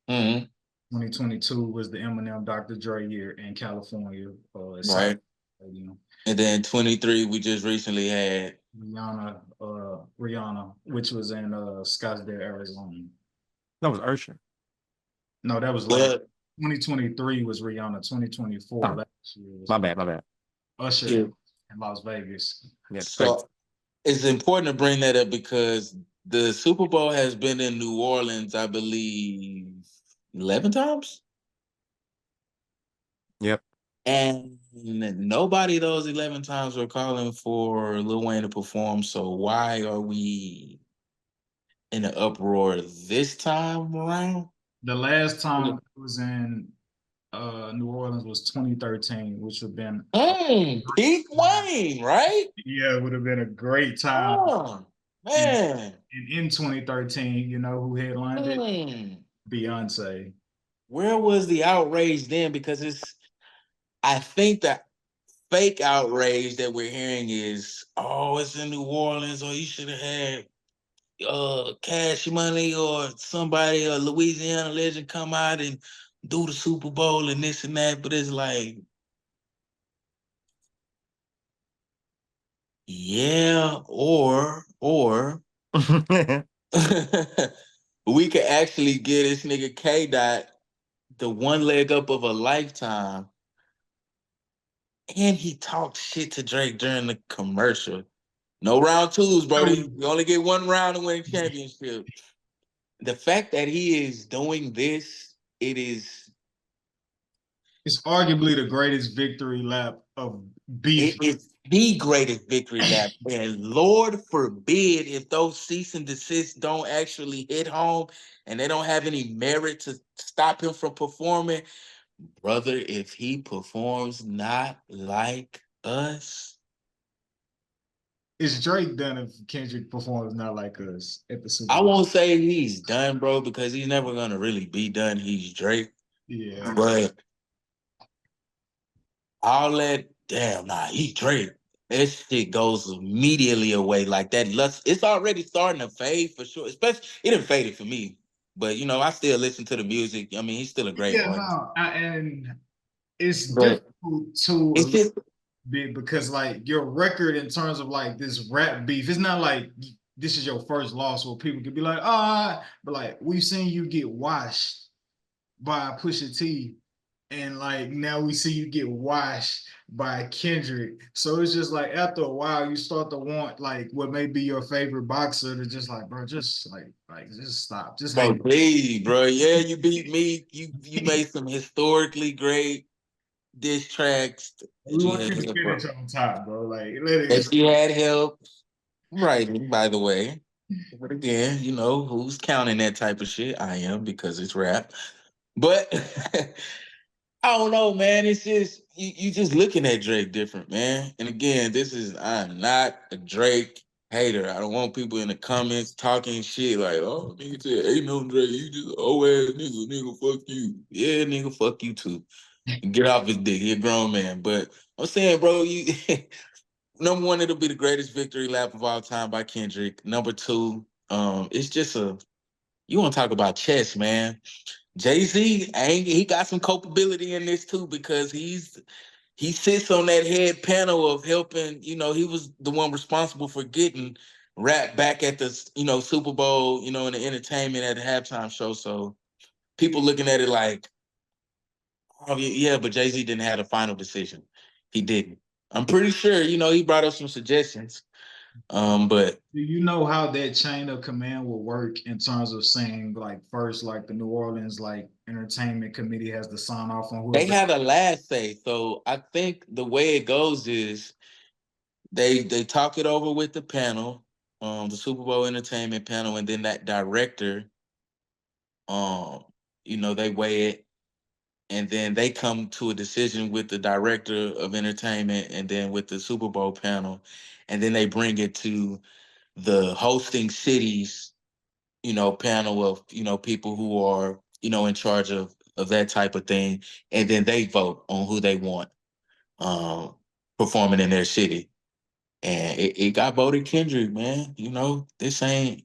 2022 was the Eminem Dr. Dre year in California. Right. And then 23 we just recently had Rihanna, which was in Scottsdale, Arizona. That was Usher. No, that was 2023 was Rihanna. 2024. My bad. Usher in Las Vegas. Yeah, so it's important to bring that up because the Super Bowl has been in New Orleans, I believe, 11 times. Yep. And nobody those 11 times were calling for Lil Wayne to perform. So why are we in an uproar this time around? The last time it was in New Orleans was 2013, which would have been peak Wayne, right? Yeah, it would have been a great time. Oh, man. And in 2013, you know who headlined it? Beyonce. Where was the outrage then? Because I think that fake outrage that we're hearing is, it's in New Orleans, or you should have had Cash Money or somebody, a Louisiana legend come out and do the Super Bowl and this and that. But it's like, yeah, or we could actually get this nigga K-Dot the one leg up of a lifetime. And he talked shit to Drake during the commercial. No round twos, Brody. You only get one round to win a championship. The fact that he is doing this, it's arguably the greatest victory lap of beef. It's the greatest victory lap. And Lord forbid if those cease and desists don't actually hit home and they don't have any merit to stop him from performing. Brother, if he performs not like us, is Drake done if Kendrick performs Not Like Us at the Super I Bowl? won't say he's done, bro, because he's never gonna really be done. He's Drake. Yeah. But he's Drake. That shit goes immediately away. Like that lust, it's already starting to fade for sure. Especially it didn't fade it for me. But I still listen to the music. I mean, he's still a great Yeah, artist. no, and it's But difficult to it's just bit because like your record in terms of like this rap beef, it's not like this is your first loss where people could be like, but like we've seen you get washed by Pusha T, and like now we see you get washed by Kendrick. So it's just like after a while you start to want like what may be your favorite boxer to just like, bro, just like just stop. Just bro, hang. please, bro. Yeah, you beat me. You made some historically great diss tracks that We you want had you to help. finish on top, bro. Like let it That you had help writing, by the way. But again, who's counting that type of shit? I am because it's rap. But I don't know, man. It's just you just looking at Drake different, man. And again, I'm not a Drake hater. I don't want people in the comments talking shit like, oh, nigga said, ain't no Drake, you just oh ass nigga, fuck you. Yeah, nigga, fuck you too. Get off his dick. He a grown man. But I'm saying, bro, you number one, it'll be the greatest victory lap of all time by Kendrick. Number two, it's just you want to talk about chess, man. Jay-Z, he got some culpability in this too because he sits on that head panel of helping. He was the one responsible for getting rap back at the Super Bowl. In the entertainment at the halftime show. So people looking at it like, oh yeah, but Jay-Z didn't have the final decision. He didn't. I'm pretty sure. He brought up some suggestions. But do you know how that chain of command will work in terms of saying like first, like the New Orleans like entertainment committee has to sign off on they whoever? had a last say. So I think the way it goes is they talk it over with the panel, the Super Bowl entertainment panel, and then that director, they weigh it, and then they come to a decision with the director of entertainment, and then with the Super Bowl panel, and then they bring it to the hosting cities, panel of people who are in charge of that type of thing, and then they vote on who they want performing in their city. And it got voted Kendrick, man. This ain't.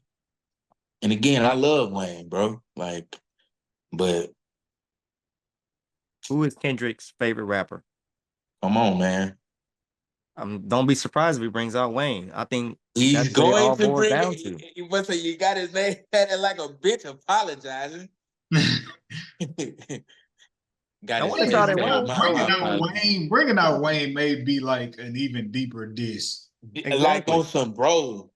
And again, I love Wayne, bro. Like, but Who is Kendrick's favorite rapper? come on, man. Don't be surprised if he brings out Wayne. I think He's that's what it going all to boils bring down to. it. You must say you got his name like a bitch apologizing. Got I his want to face try that saying Wayne. my apologies. Bringing out Wayne may be like an even deeper diss. Like Exactly. on some bro,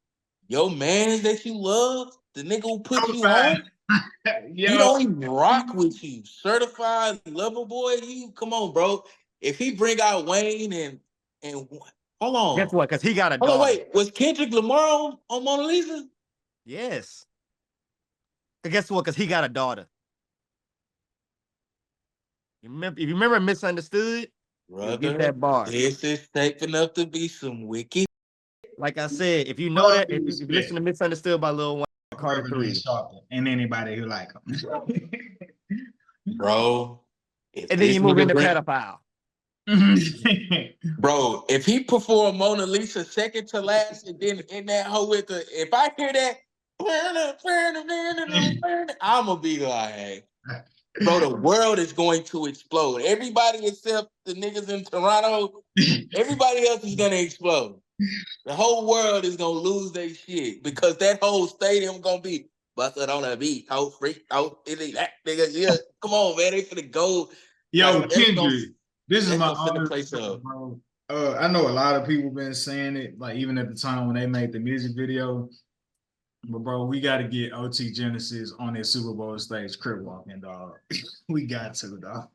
your man that you love, the nigga who put you Certified. on, he Yo, don't even rock with you. Certified lover boy, you come on, bro. If he bring out Wayne and hold Guess on, what? Because he got a hold on, daughter. wait, was Kendrick Lamar on Mona Lisa? Yes. And guess what? Because he got a daughter. If you remember Misunderstood, you'll get Brother, that bar. this is shaping up to be some wicked. Like I said, if you know well, that, if you listen to Misunderstood by Lil Wayne, Carter whoever needs 3, Sharper and anybody who like him. Bro. If and then this you move nigga into bring, pedophile. bro, if he perform Mona Lisa second to last, and then in that whole with the, if I hear that, I'm gonna be like, bro, the world is going to explode. Everybody except the niggas in Toronto, everybody else is gonna explode. The whole world is gonna lose their shit because that whole stadium gonna be busted on a beat, out freak, out that nigga. Yeah, come on, man, they finna go. Yo, Like Kendrick, this is that's my gonna send the honest place opinion, up. bro. I know a lot of people been saying it, like even at the time when they made the music video. But bro, we got to get OT Genesis on that Super Bowl stage, crib walking, dog. We got to, dog.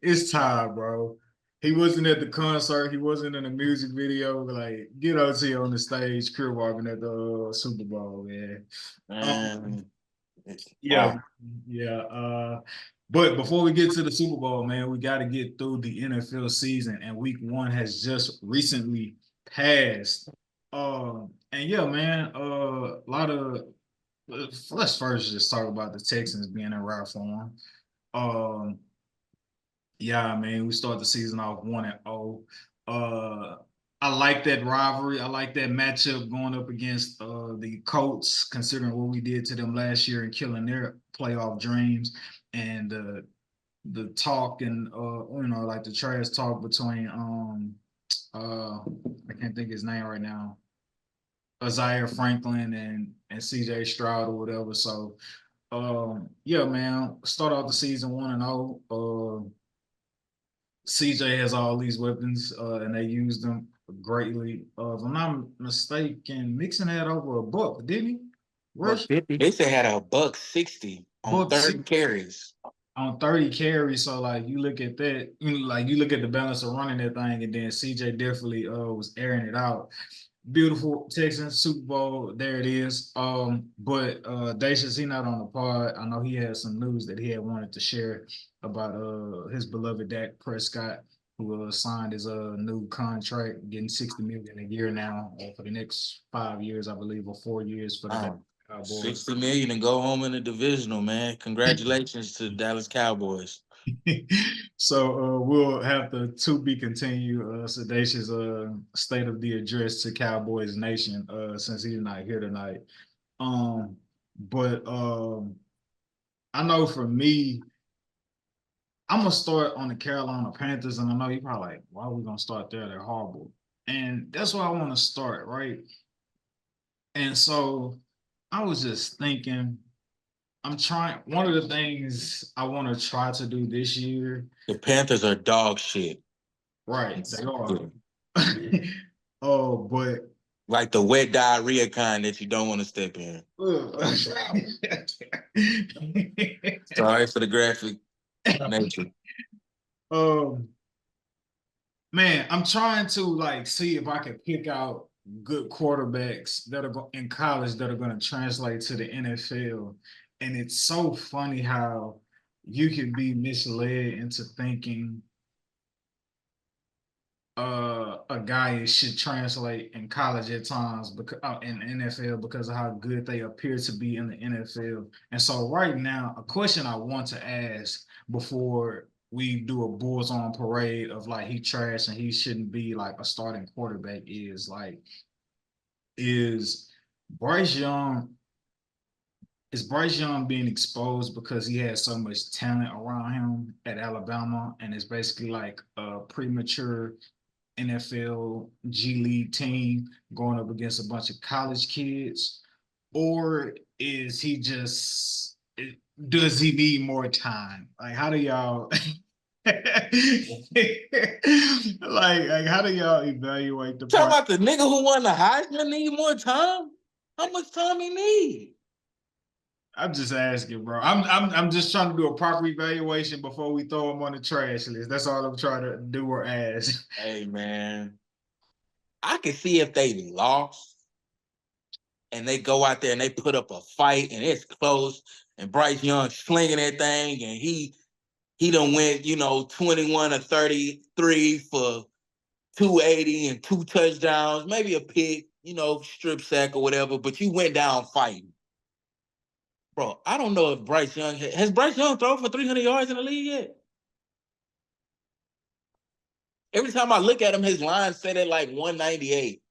It's time, bro. He wasn't at the concert. He wasn't in the music video. Like, get OT on the stage, crib walking at the Super Bowl, man. Man, Yeah, wow. yeah. But before we get to the Super Bowl, man, we got to get through the NFL season, and Week 1 has just recently passed. And yeah, man, a lot of let's first just talk about the Texans being in rare form. Um, yeah, I mean, we start the season off 1-0. I like that rivalry. I like that matchup going up against the Colts, considering what we did to them last year and killing their playoff dreams. And the talk and like the trash talk between I can't think of his name right now. Isaiah Franklin and CJ Stroud or whatever. So yeah, man, start off the season 1-0. CJ has all these weapons, and they use them greatly. If I'm not mistaken, Mixon had over a buck, didn't he? Rush? $150. They said had a $160 on Buck 30 carries. on 30 carries. So like you look at that, you look at the balance of running that thing, and then CJ definitely was airing it out. Beautiful Texans Super Bowl. There it is. But Dacius, he not on the pod. I know he had some news that he had wanted to share about his beloved Dak Prescott, who signed his new contract, getting $60 million a year now for the next 5 years, I believe, or 4 years for the Cowboys. 60 million and go home in the divisional, man. Congratulations to the Dallas Cowboys. So we'll have to be continued Sedacious state of the address to Cowboys Nation since he's not here tonight. But I know for me, I'm gonna start on the Carolina Panthers, and I know you're probably like, why are we gonna start there? They're horrible. And that's where I want to start, right? And so I was just thinking, one of the things I want to try to do this year. The Panthers are dog shit. Right, they are. Oh, but like the wet diarrhea kind that you don't want to step in. Sorry for the graphic nature. Man, I'm trying to like see if I can pick out good quarterbacks that are in college that are going to translate to the NFL. And it's so funny how you can be misled into thinking a guy should translate in college at times because in the NFL because of how good they appear to be in the NFL. And so right now, a question I want to ask before we do a Bulls on parade of like he trash and he shouldn't be like a starting quarterback is Bryce Young being exposed because he has so much talent around him at Alabama and it's basically like a premature NFL G League team going up against a bunch of college kids? Or is he just, does he need more time? Like, how do y'all, like how do y'all evaluate the Talking about the nigga who won the Heisman need more time? How much time he need? I'm just asking, bro. I'm just trying to do a proper evaluation before we throw him on the trash list. That's all I'm trying to do or ask. Hey, man. I can see if they lost and they go out there and they put up a fight and it's close and Bryce Young slinging that thing and he done went, 21 or 33 for 280 and 2 touchdowns, maybe a pick, strip sack or whatever, but you went down fighting. Bro, I don't know if Bryce Young has Bryce Young thrown for 300 yards in the league yet? Every time I look at him, his line set at like 198.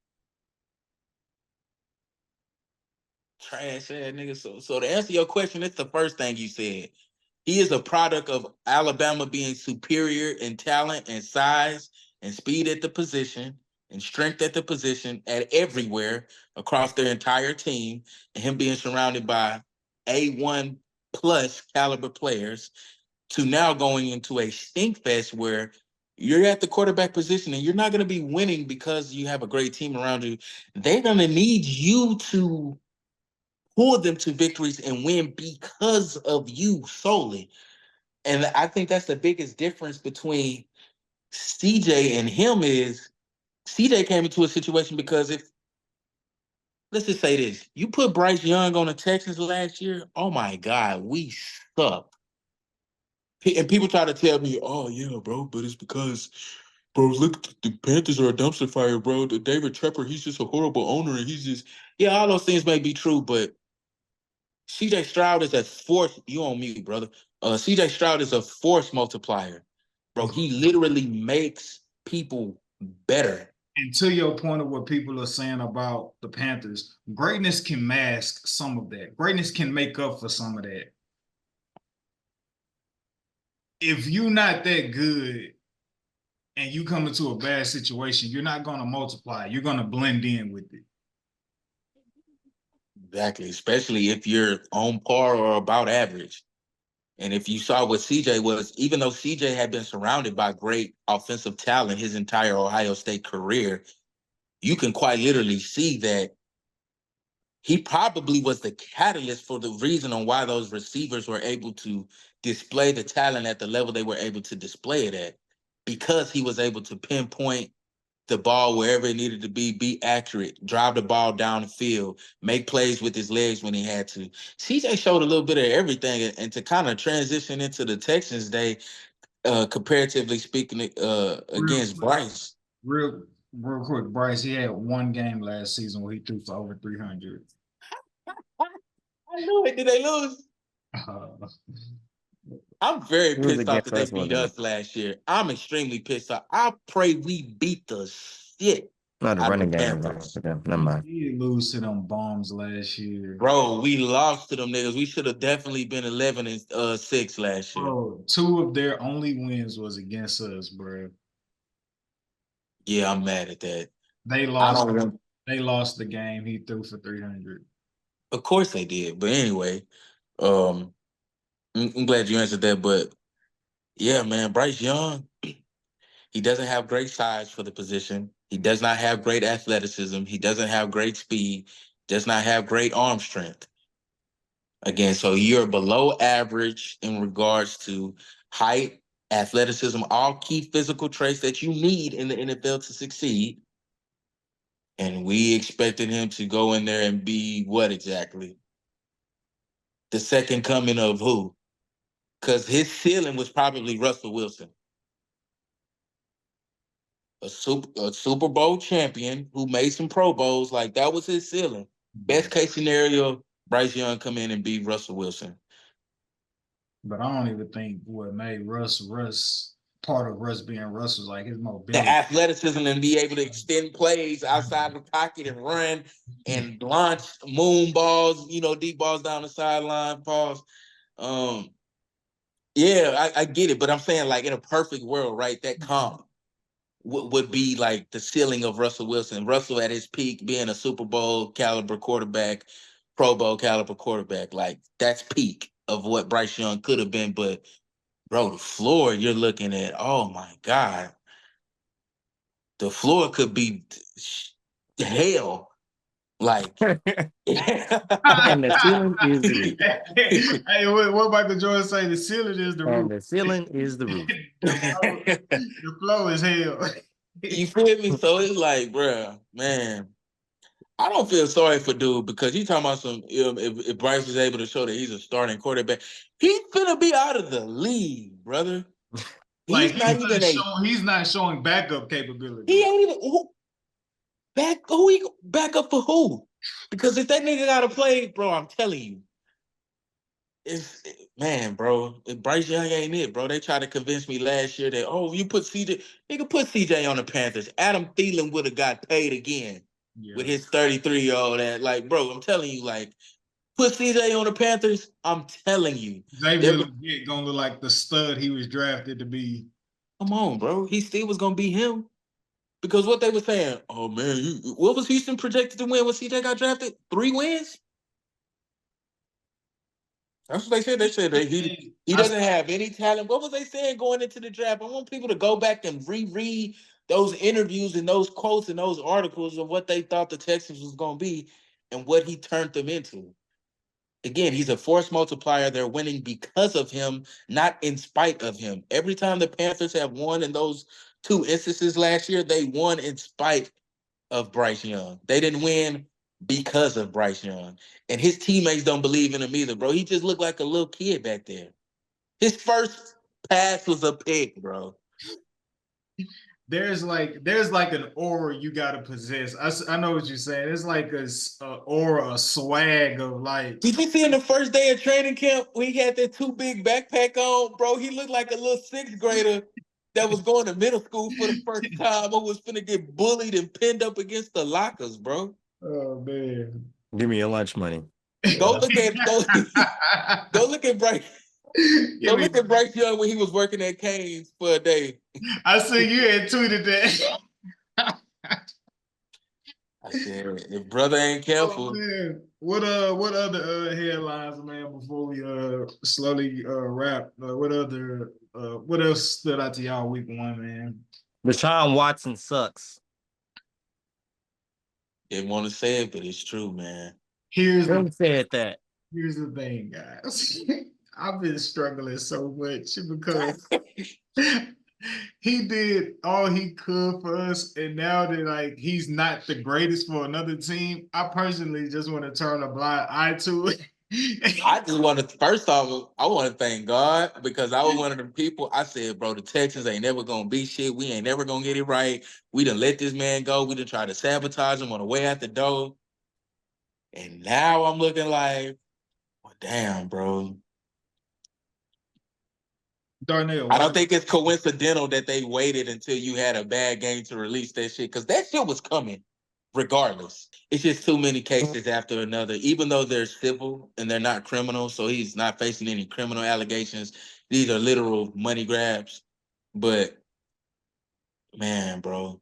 Trash ass nigga. So to answer your question, it's the first thing you said. He is a product of Alabama being superior in talent and size and speed at the position and strength at the position at everywhere across their entire team, and him being surrounded by A1 plus caliber players to now going into a stink fest where you're at the quarterback position and you're not going to be winning because you have a great team around you. They're going to need you to pull them to victories and win because of you solely. And I think that's the biggest difference between CJ and him is CJ came into a situation because let's just say this, you put Bryce Young on the Texans last year, oh my God, we suck. And people try to tell me, oh yeah, bro, but it's because bro, look, the Panthers are a dumpster fire, bro. The David Trepper, he's just a horrible owner, and he's just all those things may be true, but CJ Stroud is a force. You on mute, brother. CJ Stroud is a force multiplier, bro. He literally makes people better. And to your point of what people are saying about the Panthers, greatness can mask some of that. Greatness can make up for some of that. If you're not that good and you come into a bad situation, you're not going to multiply. You're going to blend in with it. Exactly, especially if you're on par or about average. And if you saw what CJ was, even though CJ had been surrounded by great offensive talent his entire Ohio State career, you can quite literally see that he probably was the catalyst for the reason on why those receivers were able to display the talent at the level they were able to display it at, because he was able to pinpoint the ball wherever it needed to be accurate, drive the ball down the field, make plays with his legs when he had to. CJ showed a little bit of everything, and to kind of transition into the Texans day, comparatively speaking, against Bryce. Real quick, Bryce, he had one game last season where he threw for over 300. I knew it. Did they lose? I'm very pissed off that they beat us last year. I'm extremely pissed off. I pray we beat the shit Not a out running of the game. Panthers. Never mind. He did lose to them bombs last year. Bro, we lost to them niggas. We should have definitely been 11-6 last year. Bro, 2 of their only wins was against us, bro. Yeah, I'm mad at that. They lost the game. He threw for 300. Of course they did. But anyway, I'm glad you answered that. But yeah, man, Bryce Young, he doesn't have great size for the position. He does not have great athleticism. He doesn't have great speed. Does not have great arm strength. Again, so you're below average in regards to height, athleticism, all key physical traits that you need in the NFL to succeed. And we expected him to go in there and be what exactly? The second coming of who? Because his ceiling was probably Russell Wilson. A Super Bowl champion who made some Pro Bowls. Like, that was his ceiling. Best case scenario, Bryce Young come in and beat Russell Wilson. But I don't even think what made Russ, part of Russ being Russ was like his mobility. The athleticism and be able to extend plays outside the pocket and run and launch moon balls, deep balls down the sideline, pause. Yeah, I get it, but I'm saying, like, in a perfect world, right, that comp would be like the ceiling of Russell Wilson. Russell at his peak being a Super Bowl caliber quarterback, Pro Bowl caliber quarterback. Like, that's peak of what Bryce Young could have been. But, bro, the floor you're looking at, oh, my God. The floor could be hell. Like, and the ceiling is the roof. Hey, what Michael Jordan say? The ceiling is the roof. And the ceiling is the roof. The floor is hell. You feel me? So it's like, bro, man, I don't feel sorry for dude, because you talking about some, if Bryce is able to show that he's a starting quarterback, he's gonna be out of the league, brother. He's not showing backup capability. He ain't even back up for who? Because if that nigga gotta play, bro, I'm telling you, bro, if Bryce Young ain't it, bro. They tried to convince me last year that, you put CJ on the Panthers. Adam Thielen would have got paid again with his 33-year-old ass. Like, bro, I'm telling you, like, put CJ on the Panthers, I'm telling you. Xavier gonna look like the stud he was drafted to be. Come on, bro. He still was gonna be him. Because what they were saying, oh man, what was Houston projected to win when CJ got drafted? 3 wins? That's what they said. They said that he doesn't have any talent. What was they saying going into the draft? I want people to go back and reread those interviews and those quotes and those articles of what they thought the Texans was going to be and what he turned them into. Again, he's a force multiplier. They're winning because of him, not in spite of him. Every time the Panthers have won in those 2 instances last year, they won in spite of Bryce Young. They didn't win because of Bryce Young. And his teammates don't believe in him either, bro. He just looked like a little kid back there. His first pass was a pick, bro. there's like an aura you gotta possess. I know what you're saying. It's like a aura, a swag of like. Did you see in the first day of training camp when he had that too big backpack on, bro? He looked like a little sixth grader that was going to middle school for the first time. I was finna get bullied and pinned up against the lockers, bro. Oh man. Give me your lunch money. Go look at go look at Bryce. Go look at Bryce Young when he was working at Cane's for a day. I see you had tweeted that. I said, if brother ain't careful. Oh, what other headlines, man, before we slowly wrap? What else stood out to y'all week one, man? Deshaun Watson sucks. Didn't want to say it, but it's true, man. Who said that? Here's the thing, guys. I've been struggling so much because he did all he could for us, and now that like he's not the greatest for another team, I personally just want to turn a blind eye to it. I just want to, first off, I want to thank God because I was one of them people. I said, bro, the Texans ain't never going to be shit. We ain't never going to get it right. We done let this man go. We done tried to sabotage him on the way out the door. And now I'm looking like, well, damn, bro. Darnell, I don't think it's coincidental that they waited until you had a bad game to release that shit because that shit was coming regardless. It's just too many cases after another, even though they're civil and they're not criminal. So he's not facing any criminal allegations. These are literal money grabs. But man, bro,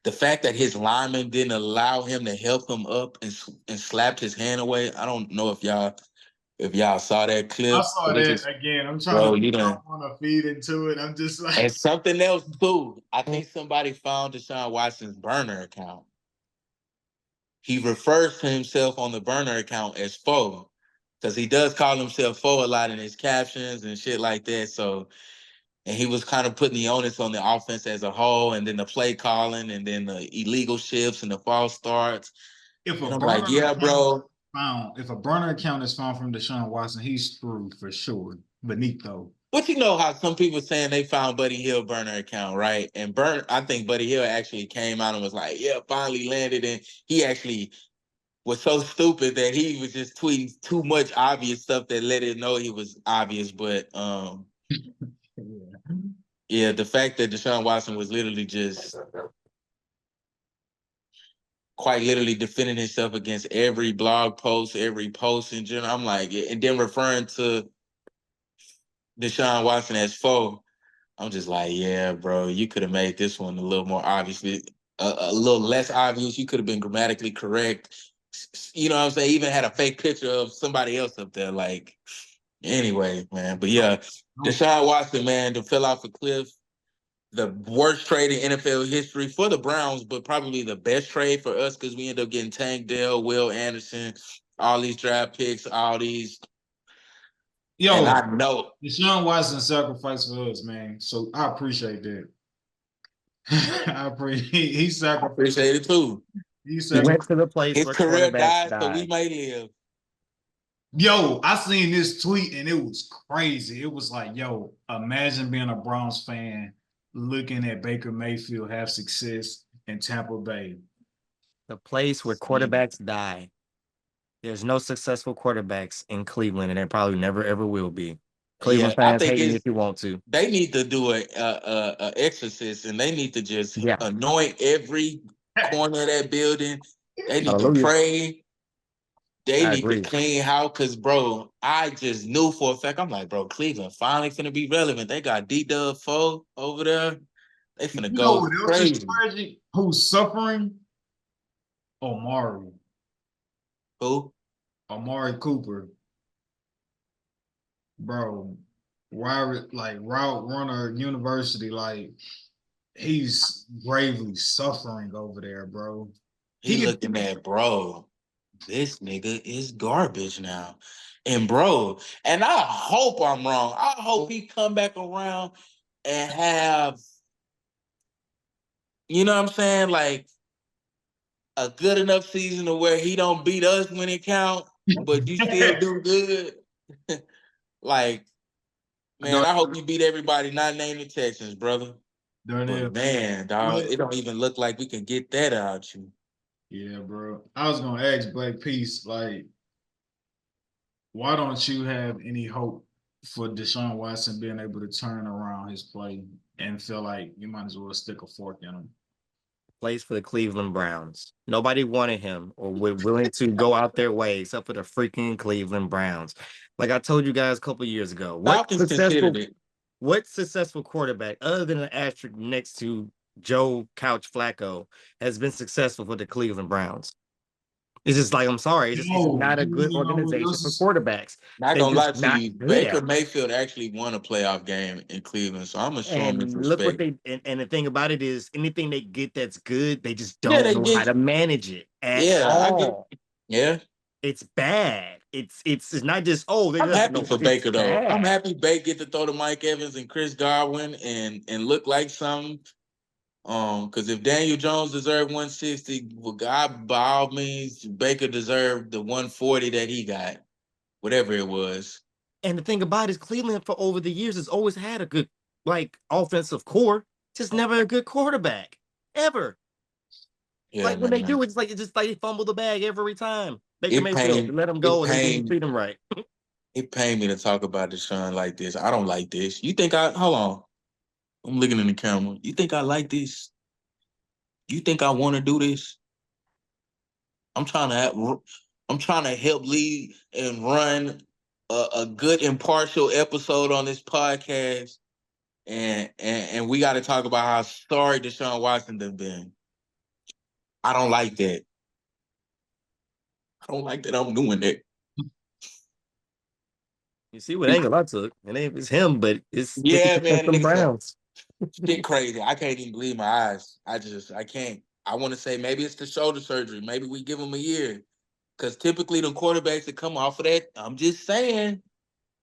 the fact that his lineman didn't allow him to help him up and slapped his hand away. I don't know if y'all saw that clip. I saw that again. I'm trying to want to feed into it. I'm just like, and something else too. I think somebody found Deshaun Watson's burner account. He refers to himself on the burner account as Foe because he does call himself Foe a lot in his captions and shit like that. So, and he was kind of putting the onus on the offense as a whole, and then the play calling, and then the illegal shifts and the false starts. if a And I'm burner like, yeah, bro. if a burner account is found from Deshaun Watson, he's screwed for sure. Benito. But you know how some people saying they found Buddy Hill burner account, right? And I think Buddy Hill actually came out and was like, yeah, finally landed. And he actually was so stupid that he was just tweeting too much obvious stuff that let it know he was obvious. But yeah, the fact that Deshaun Watson was literally just quite literally defending himself against every blog post, every post in general. I'm like, and then referring to Deshaun Watson as Foe. I'm just like, yeah, bro, you could have made this one a little more obviously, a little less obvious. You could have been grammatically correct. You know what I'm saying? Even had a fake picture of somebody else up there. Like, anyway, man. But yeah, Deshaun Watson, man, to fell off a cliff. The worst trade in NFL history for the Browns, but probably the best trade for us because we end up getting Tank Dell, Will Anderson, all these draft picks, all these. Yo, and I know Deshaun Watson sacrificed for us, man. So I appreciate that. I appreciate he sacrificed. I appreciate it too. He went to the place his where career died, so we may live. Yo, I seen this tweet and it was crazy. It was like, yo, imagine being a Browns fan looking at Baker Mayfield have success in Tampa Bay. The place where quarterbacks die. There's no successful quarterbacks in Cleveland, and there probably never ever will be. Cleveland fans hate me if you want to. They need to do a exorcist, and they need to just anoint every corner of that building. They need to pray. They need to clean house because, bro, I just knew for a fact. I'm like, bro, Cleveland finally finna be relevant. They got D-Dub Foe over there. They finna go crazy. Who's suffering? Omari. Who? Amari Cooper. Bro, route runner university, like he's gravely suffering over there, bro. He looking at, bro, this nigga is garbage now. And bro, and I hope I'm wrong. I hope he come back around and have, you know what I'm saying, like a good enough season to where he don't beat us when it count, but you still do good. Like, man, I hope you beat everybody not named the Texans, brother. Darnell. But man, dog, But it don't even look like we can get that out you. yeah, bro. I was gonna ask Black Peace, like, why don't you have any hope for Deshaun Watson being able to turn around his play and feel like you might as well stick a fork in him? Plays for the Cleveland Browns. Nobody wanted him or were willing to go out their way except for the freaking Cleveland Browns. Like I told you guys a couple years ago, Falcons considered it. what successful quarterback other than an asterisk next to Joe Couch Flacco has been successful for the Cleveland Browns? It's just like, I'm sorry, it's not a good organization for quarterbacks. Not They gonna lie just to not you, good Baker at it. Mayfield actually won a playoff game in Cleveland, so I'm gonna show him this And look what respect. and the thing about it is anything they get that's good, they just Yeah, don't they know how get. to manage it at Yeah, I get. all. Yeah, It's bad. It's not just, oh, they I'm just happy no, for it's Baker though. I'm bad. happy Baker get to throw to Mike Evans and Chris Godwin and look like something. Because if Daniel Jones deserved 160, well, God, by all means, Baker deserved the 140 that he got, whatever it was. And the thing about it is Cleveland for over the years has always had a good like offensive core, just never a good quarterback. Ever. Yeah, Like when they man. do, it's just like they fumble the bag every time. Baker It Mayfield, pained let him it go and they didn't pained treat him right. it pained me to talk about Deshaun like this. I don't like this. You think I hold on? I'm looking in the camera. You think I like this? You think I want to do this? I'm trying to I'm trying to help lead and run a good impartial episode on this podcast. And we got to talk about how sorry Deshaun Watson has been. I don't like that. I don't like that I'm doing that. You see what angle I took, and it's him, but it's Yeah, man, the niggas Browns. shit crazy. I can't even believe my eyes. I can't. I want to say maybe it's the shoulder surgery. Maybe we give him a year. Because typically the quarterbacks that come off of that, I'm just saying,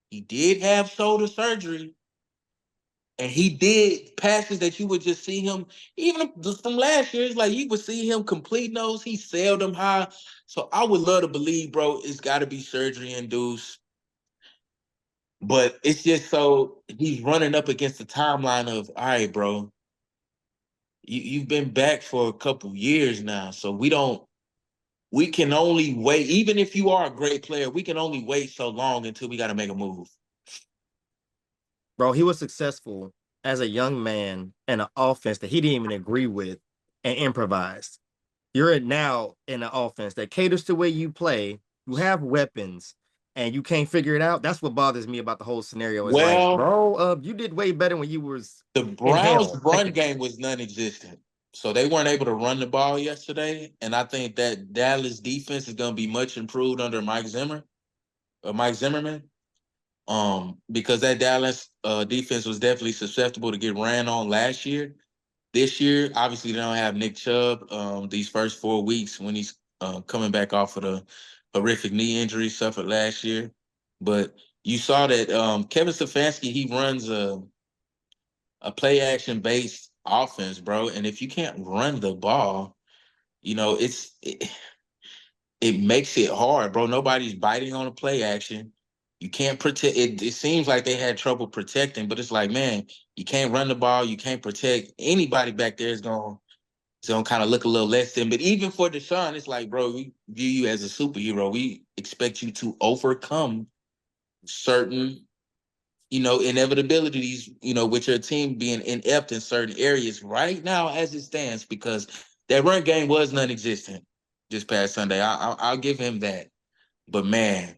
he did have shoulder surgery. And he did passes that you would just see him, even from last year, it's like you would see him complete those. He sailed them high. So I would love to believe, bro, it's got to be surgery induced. But it's just so he's running up against the timeline of, all right, bro, you've been back for a couple years now. So we can only wait. Even if you are a great player, we can only wait so long until we got to make a move. Bro, he was successful as a young man in an offense that he didn't even agree with and improvised. You're now in an offense that caters to where you play, you have weapons, and you can't figure it out. That's what bothers me about the whole scenario. Is like, Well, bro, you did way better when you was the in Browns' hell. run game was non-existent. So they weren't able to run the ball yesterday. And I think that Dallas defense is going to be much improved under Mike Zimmerman. Because that Dallas defense was definitely susceptible to get ran on last year. This year, obviously, they don't have Nick Chubb these first 4 weeks when he's coming back off of the horrific knee injury suffered last year. But you saw that Kevin Stefanski, he runs a play action based offense, bro. And if you can't run the ball, it makes it hard, bro. Nobody's biting on a play action. You can't protect it. It seems like they had trouble protecting, but it's like, man, you can't run the ball. You can't protect anybody back there it's gonna kind of look a little less than. But even for Deshaun, it's like, bro, we view you as a superhero. We expect you to overcome certain, inevitabilities, with your team being inept in certain areas right now as it stands, because that run game was non-existent this past Sunday. I'll give him that. But man,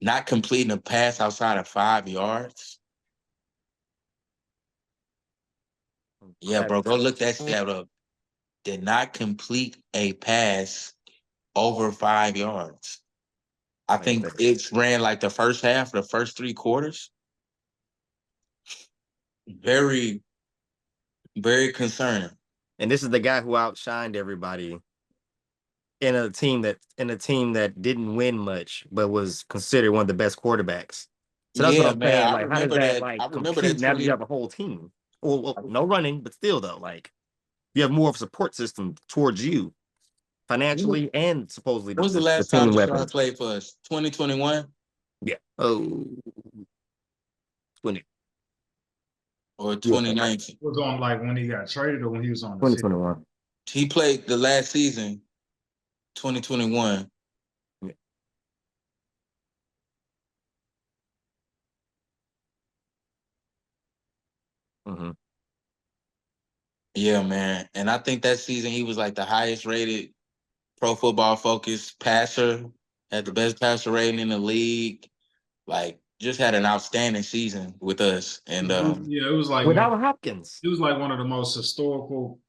not completing a pass outside of 5 yards. Yeah, bro, go look that stat up. Did not complete a pass over 5 yards. I think it's ran like the first half, the first 3 quarters. Very, very concerning. And this is the guy who outshined everybody in a team that didn't win much, but was considered one of the best quarterbacks. So that's what Yeah, I'm man. saying. I Like, how does remember that that. like I remember that compute now that you 20. have a whole team? Well, no running, but still though, like you have more of a support system towards you financially and supposedly When was the the last team time and Deshaun weapons. played for us? 2021? Yeah. Oh, 20. or 2019. Was on like when he got traded or when he was on the 2021. He played the last season, 2021. Yeah. Mm-hmm. Yeah, man. And I think that season he was like the highest rated Pro Football Focus passer, had the best passer rating in the league. Like, just had an outstanding season with us. And Yeah, it was like Without Hopkins. it was like one of the most historical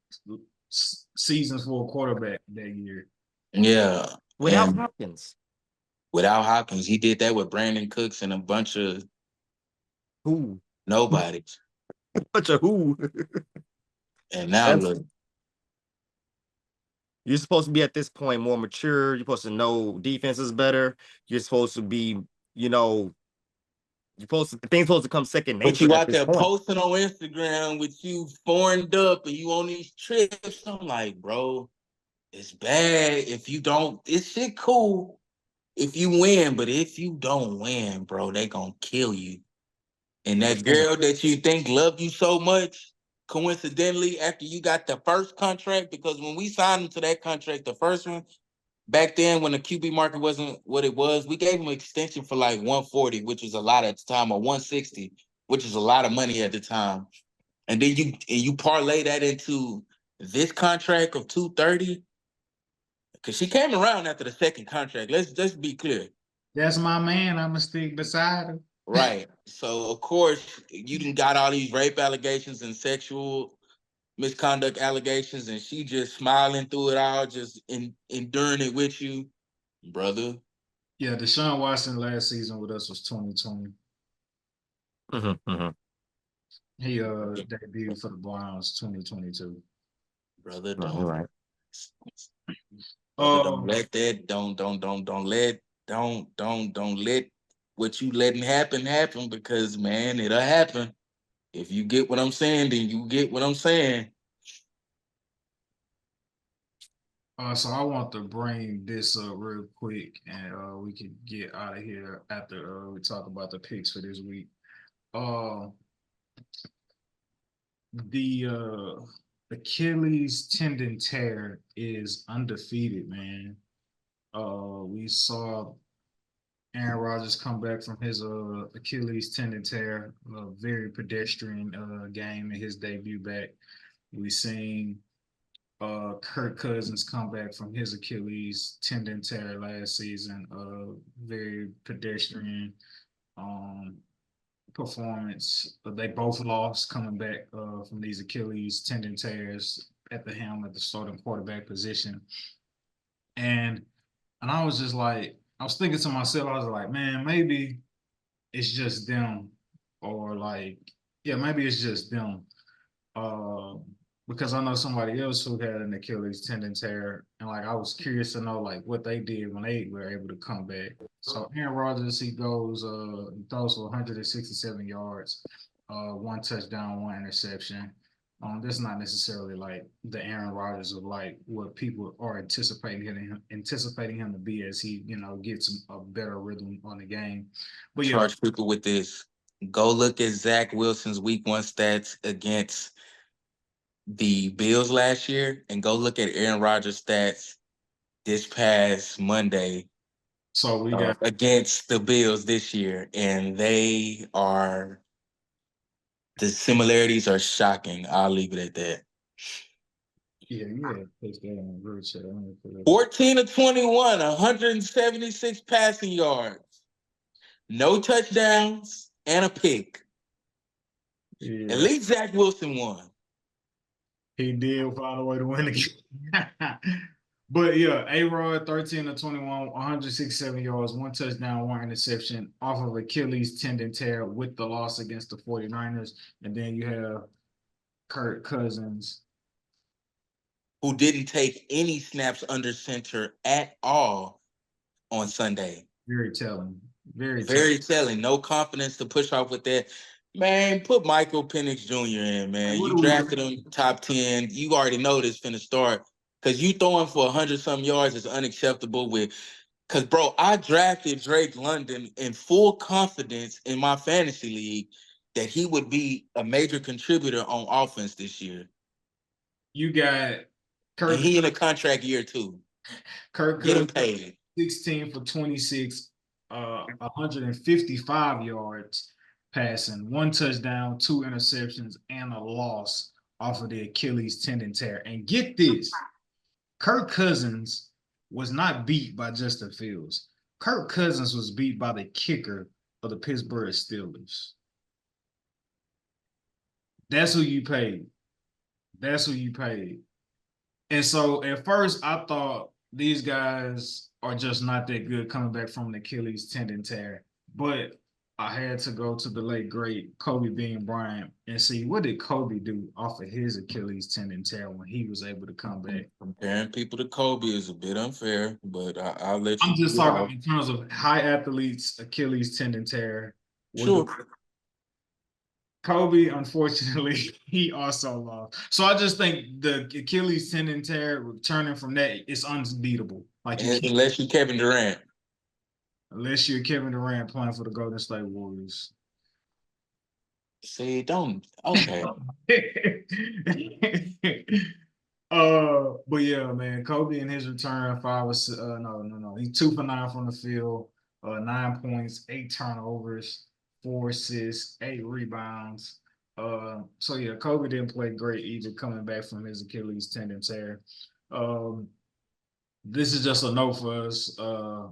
seasons for a quarterback that year. yeah, Without and Hopkins. without Hopkins, he did that with Brandon Cooks and a bunch of Who? nobodies. Bunch of who? And now That's- look, You're supposed to be at this point more mature. You're supposed to know defenses better. You're supposed to be, you know, things supposed to come second but nature you at out this there point. posting on Instagram with you foreigned up and you on these trips. I'm like, bro, it's bad if you don't. It's shit cool if you win, but if you don't win, bro, they gonna kill you. And that girl that you think loved you so much, coincidentally, after you got the first contract, because when we signed him to that contract, the first one, back then when the QB market wasn't what it was, we gave him an extension for like 140, which was a lot at the time, or 160, which is a lot of money at the time. And then you parlay that into this contract of 230. Because she came around after the second contract. Let's be clear. That's my man. I'ma stick beside him. Right. So of course you done got all these rape allegations and sexual misconduct allegations, and she just smiling through it all, just enduring it with you, brother. Yeah, Deshaun Watson last season with us was 2020. Mm-hmm, mm-hmm. He debuted for the Browns 2022. Brother, No, don't. you're right. Brother, don't let that. Don't let what you letting happen, because man, it'll happen. If you get what I'm saying, then you get what I'm saying. So I want to bring this up real quick, and we can get out of here after we talk about the picks for this week. The Achilles tendon tear is undefeated, man. We saw Aaron Rodgers come back from his Achilles tendon tear, a very pedestrian game in his debut back. We seen Kirk Cousins come back from his Achilles tendon tear last season, very pedestrian performance. They both lost coming back from these Achilles tendon tears at the helm at the starting quarterback position. And I was just like, I was thinking to myself, I was like, man, maybe it's just them, or like, yeah, maybe it's just them. Uh, because I know somebody else who had an Achilles tendon tear, and like I was curious to know like what they did when they were able to come back. So Aaron Rodgers, he throws for 167 yards, one touchdown, one interception. That's not necessarily like the Aaron Rodgers of like what people are anticipating him to be as he, gets a better rhythm on the game. But yeah, Charge people with this. Go look at Zach Wilson's week 1 stats against the Bills last year, and go look at Aaron Rodgers' stats this past Monday so we got against the Bills this year, and the similarities are shocking. I'll leave it at that. yeah, that on the group chat. 14 of 21, 176 passing yards, no touchdowns, and a pick. Yeah. At least Zach Wilson won. He did find a way to win the game. But yeah, A-Rod, 13 of 21, 167 yards, one touchdown, one interception off of Achilles tendon tear with the loss against the 49ers. And then you have Kirk Cousins, who didn't take any snaps under center at all on Sunday. very telling. Very telling. No confidence to push off with that. Man, put Michael Penix Jr. in, man. You drafted him top 10. You already know this finna start. Because you throwing for 100-some yards is unacceptable because, bro, I drafted Drake London in full confidence in my fantasy league that he would be a major contributor on offense this year. You got Kirk. And he in a contract year too. Kirk Get him paid. 16 for 26, 155 yards passing, 1 touchdown, 2 interceptions, and a loss off of the Achilles tendon tear. And get this, Kirk Cousins was not beat by Justin Fields. Kirk Cousins was beat by the kicker of the Pittsburgh Steelers. That's who you paid. That's who you paid. And so at first I thought these guys are just not that good coming back from an Achilles tendon tear. But I had to go to the late great Kobe Bean Bryant and see what did Kobe do off of his Achilles tendon tear when he was able to come back. Comparing people to Kobe is a bit unfair, but I'll let you. I'm just talking in terms of high athletes, Achilles tendon tear. Sure. Kobe, unfortunately, he also lost. So I just think the Achilles tendon tear returning from that is unbeatable. Like unless you're Kevin Durant. Unless you're Kevin Durant playing for the Golden State Warriors. See, don't okay. But yeah, man, Kobe in his return, he's 2 for 9 from the field, 9 points, 8 turnovers, 4 assists, 8 rebounds. So yeah, Kobe didn't play great either coming back from his Achilles tendon tear. This is just a note for us.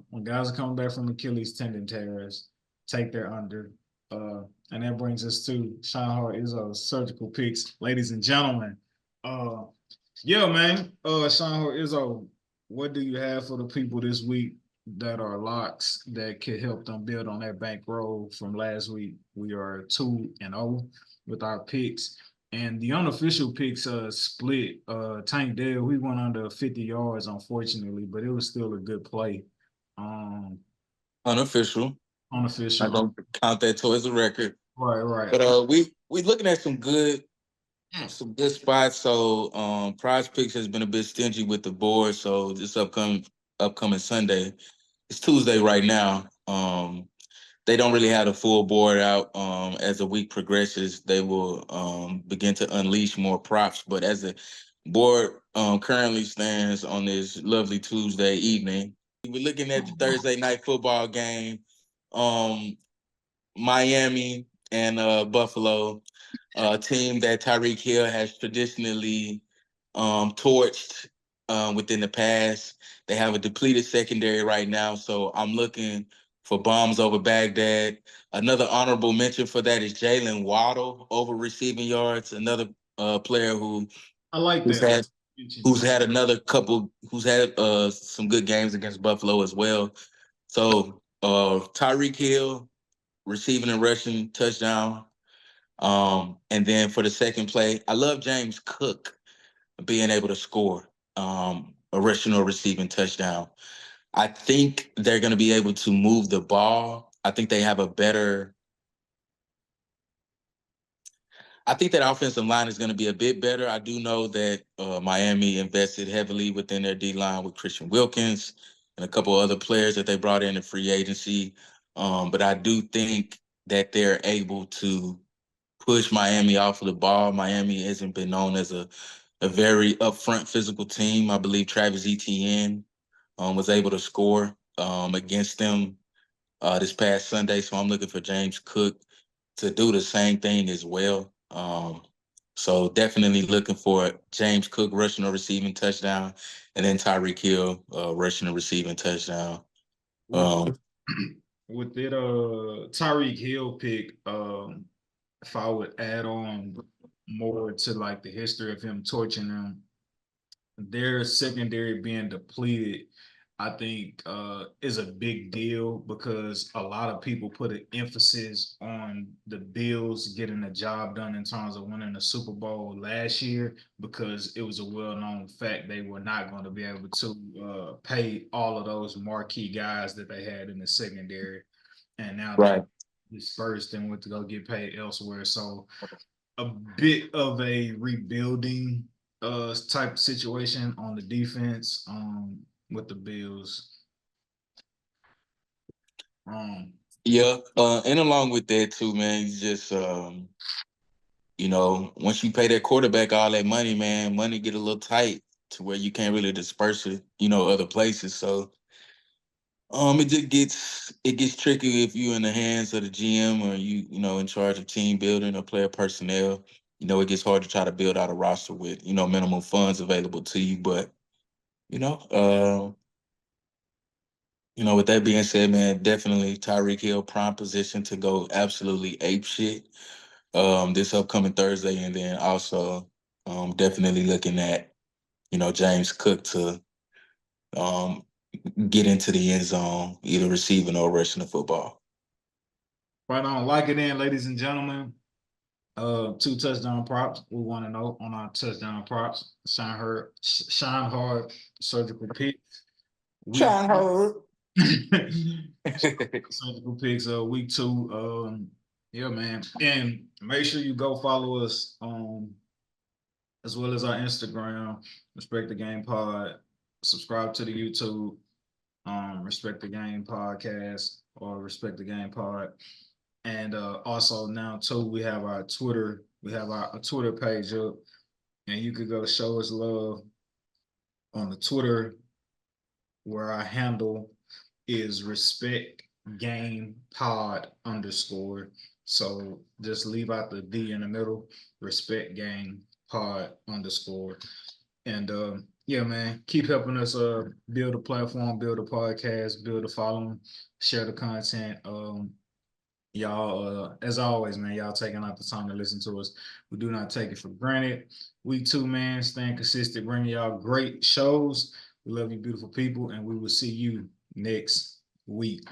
When guys are coming back from Achilles tendon tears, take their under. And that brings us to ShineHard Izzo's surgical picks, ladies and gentlemen. Yeah, man. ShineHard Izzo, what do you have for the people this week that are locks that could help them build on that bankroll from last week? We are 2-0 with our picks. And the unofficial picks split. Tank Dale, we went under 50 yards, unfortunately, but it was still a good play. Unofficial. Unofficial. I don't count that towards a record. Right. But we looking at some good spots. So Prize Picks has been a bit stingy with the board. So this upcoming Sunday, it's Tuesday right now. They don't really have the full board out. As the week progresses, they will begin to unleash more props. But as the board currently stands on this lovely Tuesday evening, we're looking at the Thursday night football game. Miami and Buffalo, a team that Tyreek Hill has traditionally torched within the past. They have a depleted secondary right now, so I'm looking for bombs over Baghdad. Another honorable mention for that is Jalen Waddle over receiving yards. Another player who I like that. Who's had some good games against Buffalo as well. So Tyreek Hill receiving and rushing touchdown. And then for the second play, I love James Cook being able to score a rushing or receiving touchdown. I think they're going to be able to move the ball. I think they have I think that offensive line is going to be a bit better. I do know that Miami invested heavily within their D-line with Christian Wilkins and a couple other players that they brought in free agency. But I do think that they're able to push Miami off of the ball. Miami hasn't been known as a very upfront physical team. I believe Travis Etienne was able to score against them this past Sunday. So I'm looking for James Cook to do the same thing as well. So definitely looking for James Cook rushing or receiving touchdown, and then Tyreek Hill rushing or receiving touchdown. With that Tyreek Hill pick, if I would add on more to like the history of him torching them, their secondary being depleted, I think is a big deal because a lot of people put an emphasis on the Bills getting the job done in terms of winning the Super Bowl last year because it was a well-known fact they were not going to be able to pay all of those marquee guys that they had in the secondary. And now they dispersed and went to go get paid elsewhere. So a bit of a rebuilding type situation on the defense with the Bills. Yeah, and along with that too, man, you just once you pay that quarterback all that money, man, money get a little tight to where you can't really disperse it, other places. So it gets tricky if you in the hands of the GM or in charge of team building or player personnel. It gets hard to try to build out a roster with, minimum funds available to you. But, you know, uh, with that being said, man, definitely Tyreek Hill prime position to go absolutely ape shit this upcoming Thursday, and then also definitely looking at James Cook to um, get into the end zone, either receiving or rushing the football. Right on. Like it in, ladies and gentlemen. 2 touchdown props. We want to know on our touchdown props. ShineHard surgical pick. Week ShineHard. surgical picks. Week 2. Yeah, man. And make sure you go follow us as well as our Instagram, Respect the Game Pod. Subscribe to the YouTube, Respect the Game Podcast or Respect the Game Pod. And also now too, we have our Twitter. We have our Twitter page up, and you could go show us love on the Twitter, where our handle is Respect Game Pod _. So just leave out the D in the middle. Respect Game Pod _. And yeah, man, keep helping us build a platform, build a podcast, build a following, share the content. Y'all, as always, man, y'all taking out the time to listen to us. We do not take it for granted. Week 2, man, staying consistent, bringing y'all great shows. We love you, beautiful people, and we will see you next week.